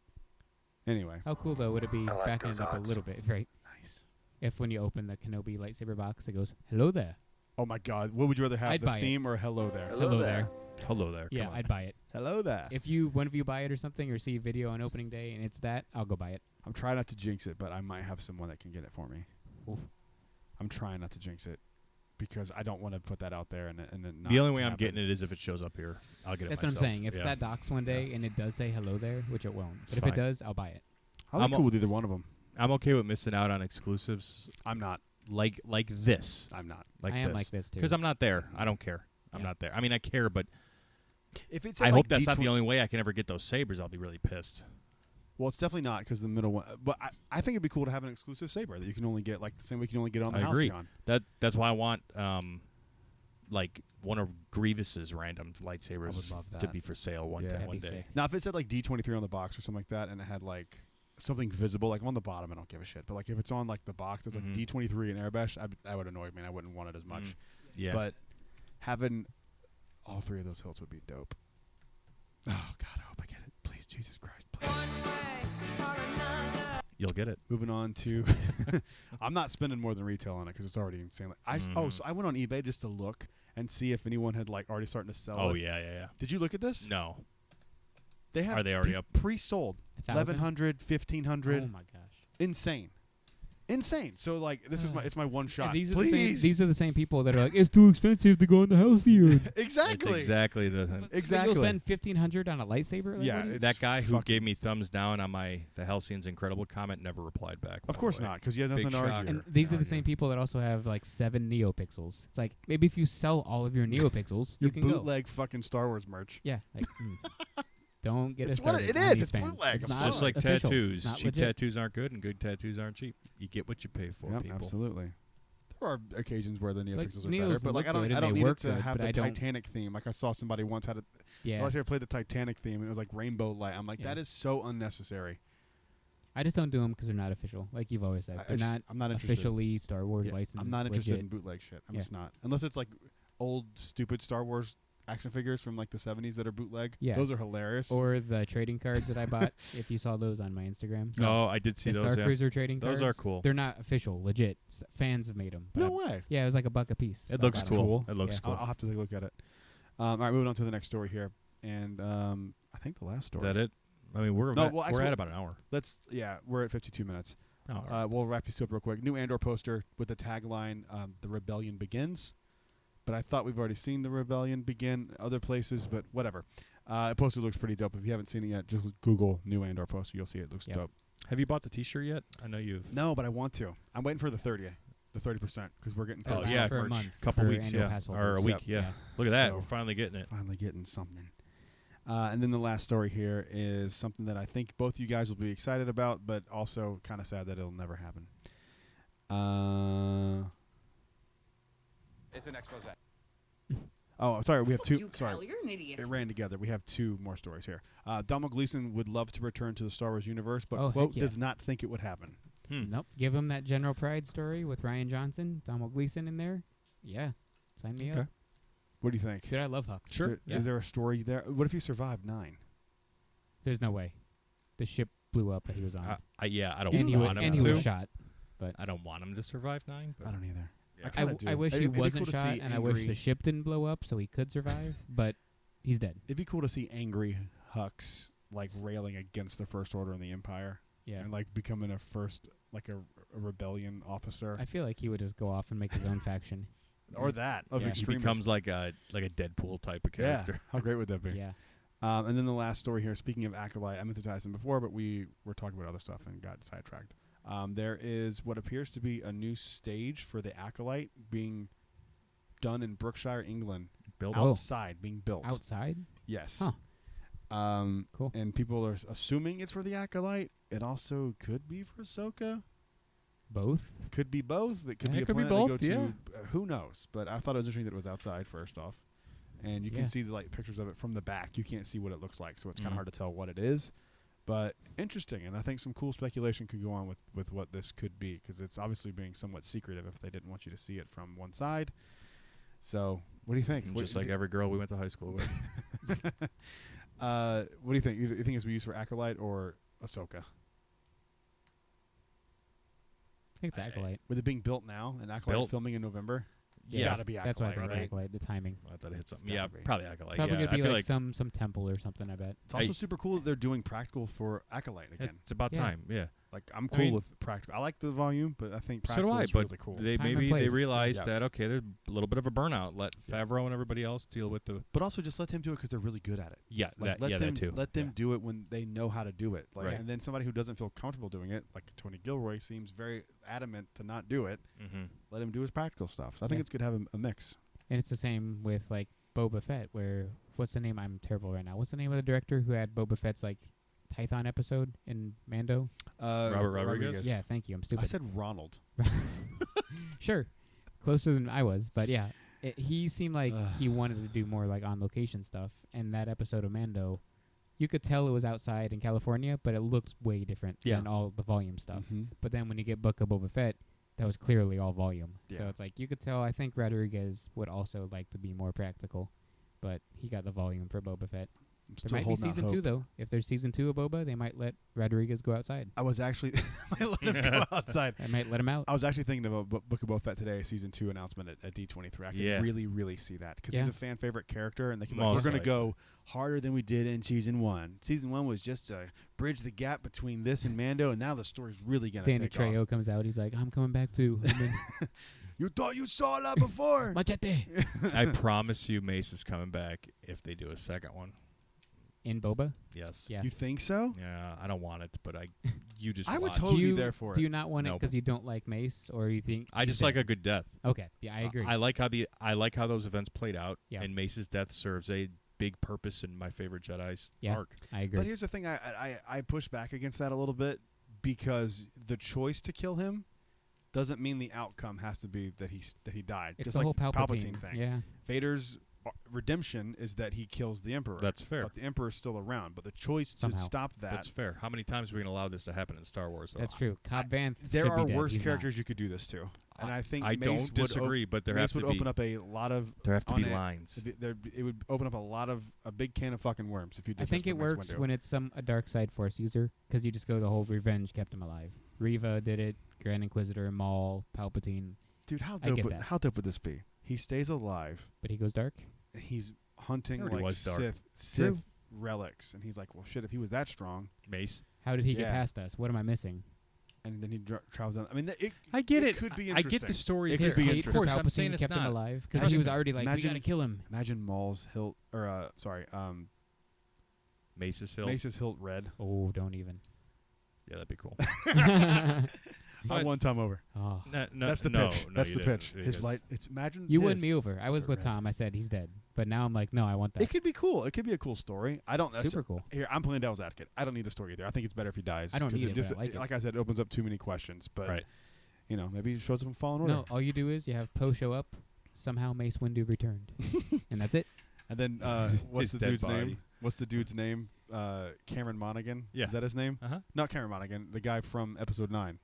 Anyway. How cool though would it be I like backing those it up odds. a little bit, right? Nice. If when you open the Kenobi lightsaber box, it goes, "Hello there." Oh my God, what would you rather have? I'd the buy it. theme or hello there? Hello there. Hello there. Yeah, Come on. I'd buy it. Hello there. If one of you buy it or something, or see a video on opening day and it's that, I'll go buy it. I'm trying not to jinx it, but I might have someone that can get it for me. Oof. I'm trying not to jinx it because I don't want to put that out there and then The only way I'm getting it is if it shows up here. I'll get it That's myself. what I'm saying. If it's Yeah. at Docks one day and it does say hello there, which it won't, but It's if fine. it does, I'll buy it. I'm I'm cool with either one of them. I'm okay with missing out on exclusives I'm not. like this. I'm not. Like I am this. like this too. Because I'm not there. I don't care. I'm Yeah. not there. I mean, I care, but If it's I hope that's not the only way I can ever get those sabers. I'll be really pissed. Well, it's definitely not because the middle one. But I think it'd be cool to have an exclusive saber that you can only get like the same way you can only get on the I agree. Halcyon. That's why I want like one of Grievous's random lightsabers I would love to that. be for sale one Yeah. day. That'd One be day. sick. Now, if it said like D23 on the box or something like that, and it had like something visible, like on the bottom, I don't give a shit. But like if it's on like the box, it's like Mhm. D23 and Airbash, that would annoy me. And I wouldn't want it as much. Yeah. But having all three of those hilts would be dope. Oh God, I hope I get it. Please, Jesus Christ, please. You'll get it. Moving on to, I'm not spending more than retail on it because it's already insane. So I went on eBay just to look and see if anyone had like already starting to sell Oh it. yeah. Did you look at this? No. They have Are they already up? pre-sold 1,000? 1,100, 1,500. Oh my gosh. Insane. So like this is my one shot. And these are Please. these are the same people that are like, it's too expensive to go in the Halcyon. Exactly. It's exactly the Exactly. You'll spend $1,500 on a lightsaber. Like, Yeah, what do you- it's that guy who fucking- gave me thumbs down on the Halcyon's incredible comment never replied back. Of by course the way. not, because you have Big nothing to shocker. argue. and these are the Argue. same people that also have like 7 NeoPixels. It's like maybe if you sell all of your NeoPixels, Your you can go. bootleg fucking Star Wars merch. Yeah, like don't get It's us what started. it on is. these It's fans. bootleg. It's It's not Just like official. tattoos. It's not Cheap legit. tattoos aren't good, and good tattoos aren't cheap. You get what you pay for, Yep, people. absolutely. There are occasions where the Like, NeoPixels are Neos better, but like look I don't good and they need it work to good, have but the I don't- Titanic theme. Like I saw somebody once had it. Yeah, Last year I played the Titanic theme and it was like rainbow light. I'm like, Yeah. that is so unnecessary. I just don't do them because they're not official. Like you've always said, they're not I'm not interested. officially Star Wars Yeah, licensed. I'm not interested legit. in bootleg shit. I'm Yeah. just not. Unless it's like old stupid Star Wars action figures from like the 70s that are bootleg. Yeah. Those are hilarious. Or the trading cards that I bought. If you saw those on my Instagram. Oh, I did see The those. Star Yeah. Cruiser trading cards. Those are cool. They're not official, legit. Fans have made them. no way. Yeah, it was like $1 a piece. It so I looks got 'em. cool. It looks Yeah. cool. I'll have to take a look at it. All right, moving on to the next story here. And I think the last Is story. that it? I mean, we're No, at, well, we're actually- at about an hour. We're at 52 minutes. Oh, all right. We'll wrap these two up real quick. New Andor poster with the tagline, "The Rebellion Begins." But I thought we've already seen the Rebellion begin other places, but whatever. The poster looks pretty dope. If you haven't seen it yet, just Google New Andor poster. You'll see it. It looks Yep. dope. Have you bought the T-shirt yet? I know you've. No, but I want to. I'm waiting for the 30%, because we're getting 30% Oh, yeah. For a merch. month. Couple for weeks, annual yeah, pass or a holders. week, Yep. yeah. Look at that, So- we're finally getting it. Finally getting something. And then the last story here is something that I think both you guys will be excited about, but also kind of sad that it'll never happen. It's an expose. Oh, sorry, we have two. You, Sorry, Kyle, you're an idiot. it ran together. We have two more stories here. Donald Gleason would love to return to the Star Wars universe, but Oh, quote heck yeah. does not think it would happen. Nope. Give him that General Pride story with Rian Johnson, Donald Gleason in there. Yeah. Sign me Okay. up. What do you think? Dude, I love Hux. Sure. There- Is there a story there? What if he survived 9? There's no way. The ship blew up that he was on. I don't and he, want him and he to. was shot. I don't want him to survive 9. But I don't either. Yeah. I, kinda I do. wish he It'd be wasn't cool to shot, see and I wish angry- the ship didn't blow up so he could survive, but he's dead. It'd be cool to see angry Hux like railing against the First Order and the Empire, Yeah. and like becoming a rebellion officer, I feel like he would just go off and make his own faction. or that of Yeah. He he extremists. becomes like a Deadpool type of character. Yeah, how great would that be? Yeah. And then the last story here, speaking of Acolyte, I meant to tie this in before, but we were talking about other stuff and got sidetracked. There is what appears to be a new stage for the Acolyte being done in Brookshire, England, Build Oh. outside, being built. Outside? Yes. Huh. Cool. And people are assuming it's for the Acolyte. It also could be for Ahsoka. Both? Could be both. It could Yeah, be it a could be planet they both, go yeah. to. Who knows? But I thought it was interesting that it was outside first off, and you Yeah. can see the like pictures of it from the back. You can't see what it looks like, so it's kind of Mhm. hard to tell what it is. But interesting, and I think some cool speculation could go on with what this could be, because it's obviously being somewhat secretive if they didn't want you to see it from one side. So, what do you think? Just like every girl we went to high school with. What do you think? You think it's be used for Acolyte or Ahsoka? I think it's Acolyte. With it being built now and Acolyte filming in November, it's Yeah. got to be Acolyte. That's why I think right? it's Acolyte. The timing. I thought it hit something. It's Yeah, gotta be. probably Acolyte. Probably yeah, gonna be I feel like some temple or something. I bet. It's also super cool that they're doing practical for Acolyte again. it's about Yeah. time. Yeah. Like I'm I cool mean- with practical. I like the volume, but I think So practical do I, is but really cool. they Time and maybe they place. realized Yeah. that okay, there's a little bit of a burnout. Let Favreau and everybody else deal with the But also just let them do it because they're really good at it. yeah Like, that them, too. Let them Yeah. do it when they know how to do it. Like, Right. And then somebody who doesn't feel comfortable doing it, like Tony Gilroy, seems very adamant to not do it. Mm-hmm. Let him do his practical stuff. So I think Yeah. it's good to have a mix. And it's the same with like Boba Fett, where what's the name? I'm terrible right now. What's the name of the director who had Boba Fett's like Tython episode in Mando? Robert Rodriguez? Yeah, thank you. I'm stupid. I said Ronald. Sure, closer than I was, but yeah, he seemed like Ugh. he wanted to do more like on location stuff. And that episode of Mando, you could tell it was outside in California, but it looked way different Yeah. than all the volume stuff. Mhm. But then when you get Book of Boba Fett, that was clearly all volume. So Yeah. it's like you could tell. I think Rodriguez would also like to be more practical, but he got the volume for Boba Fett. I'm There still might be holding out season 2 hope. though. If there's season 2 of Boba, they might let Rodriguez go outside. I was actually I let him go outside. They might let him out. I was actually thinking of Book of Boba Fett today, season 2 announcement at D23. I could Yeah. really, really see that because he's Yeah. a fan favorite character, and they can be like, Most we're going to likely. go harder than we did in season 1. Season 1 was just to bridge the gap between this and Mando, and now the story's really going to Danny take off. Trejo comes out. He's like, I'm coming back too. I'm in You thought you saw that before? Machete I promise you, Mace is coming back if they do a second one. in Boba. Yes. Yeah. You think so? Yeah, I don't want it, but you just. I would watch. totally do be you, there for do it. you not want it Nope. because you don't like Mace, or you think I he's just like dead? a good death. Okay, yeah, I agree. I like how those events played out, Yeah. and Mace's death serves a big purpose in my favorite Jedi's Yeah. arc. I agree. But here's the thing: I push back against that a little bit because the choice to kill him doesn't mean the outcome has to be that he died. It's Just the like whole Palpatine thing. Yeah, Vader's redemption is that he kills the Emperor. That's fair. But the Emperor's still around. But the choice Somehow. to stop that. That's fair. How many times are we going to allow this to happen in Star Wars? Though? that's true. Cobb Vanth there should are be dead. worse He's characters you could do this to, and I think I Mace don't would disagree, but there Mace have to would be open up a lot of. there have to on be it. lines. It would open up a big can of fucking worms if you did. I think this it with Mace works Windu. when it's a dark side Force user, because you just go the whole revenge kept him alive. Reva did it. Grand Inquisitor, Maul, Palpatine, Dude, how I get dope? that. How dope would this be? He stays alive. but he goes dark. And he's hunting He already like was dark. Sith relics, and he's like, well, shit. If he was that strong, Mace. How did he get Yeah. past us? What am I missing? and then he travels down. I mean, I get it. Could be I interesting. get the story. It there. could be His hate interesting. for Of course, I'm saying Palpatine it's kept him not. alive because Imagine- he was already like, we imagine- gotta kill him. Imagine Maul's hilt, or Mace's hill. Mace's hilt red. Oh, don't even. Yeah, that'd be cool. Not one time over. Oh. No, That's the no, pitch. no, That's you the didn't. pitch. It His is- light. It's imagine You his. won me over. I was with Red. Tom. I said he's dead, but now I'm like, no, I want that. It could be cool. It could be a cool story. I don't. Super cool. Here, I'm playing devil's advocate. I don't need the story either. I think it's better if he dies. I don't 'cause need it, but just, I like it. I said, it opens up too many questions. But Right. maybe he shows up in Fallen Order. No, all you do is you have Poe show up. Somehow Mace Windu returned, and that's it. And then what's His the dead dude's body. name? What's the dude's name? Cameron Monaghan. Yeah. Is that his name? Uh-huh. Not Cameron Monaghan. The guy from Episode 9.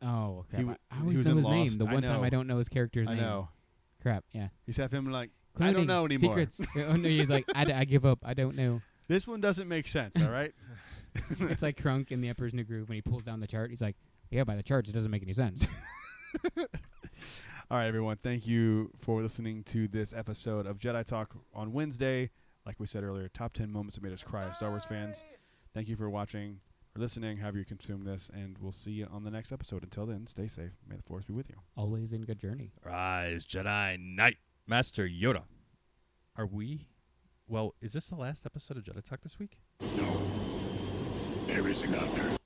Oh crap! w- I he always was know in his Lost. name. The I one time know. I don't know his character's I name. know. Crap. Yeah. He's have him like, I Cloning, don't know anymore. Secrets. Oh no, he's like, I give up. I don't know. This one doesn't make sense. All right. It's like Krunk in The Emperor's New Groove when he pulls down the chart. He's like, yeah, by the charts, it doesn't make any sense. All right, everyone. Thank you for listening to this episode of Jedi Talk on Wednesday. Like we said earlier, top 10 moments that made us cry as Star Wars fans. Thank you for watching or listening, however you consume this, and we'll see you on the next episode. Until then, stay safe. May the Force be with you. Always in good journey. Rise, Jedi Knight, Master Yoda. Are we? Well, is this the last episode of Jedi Talk this week? There is another.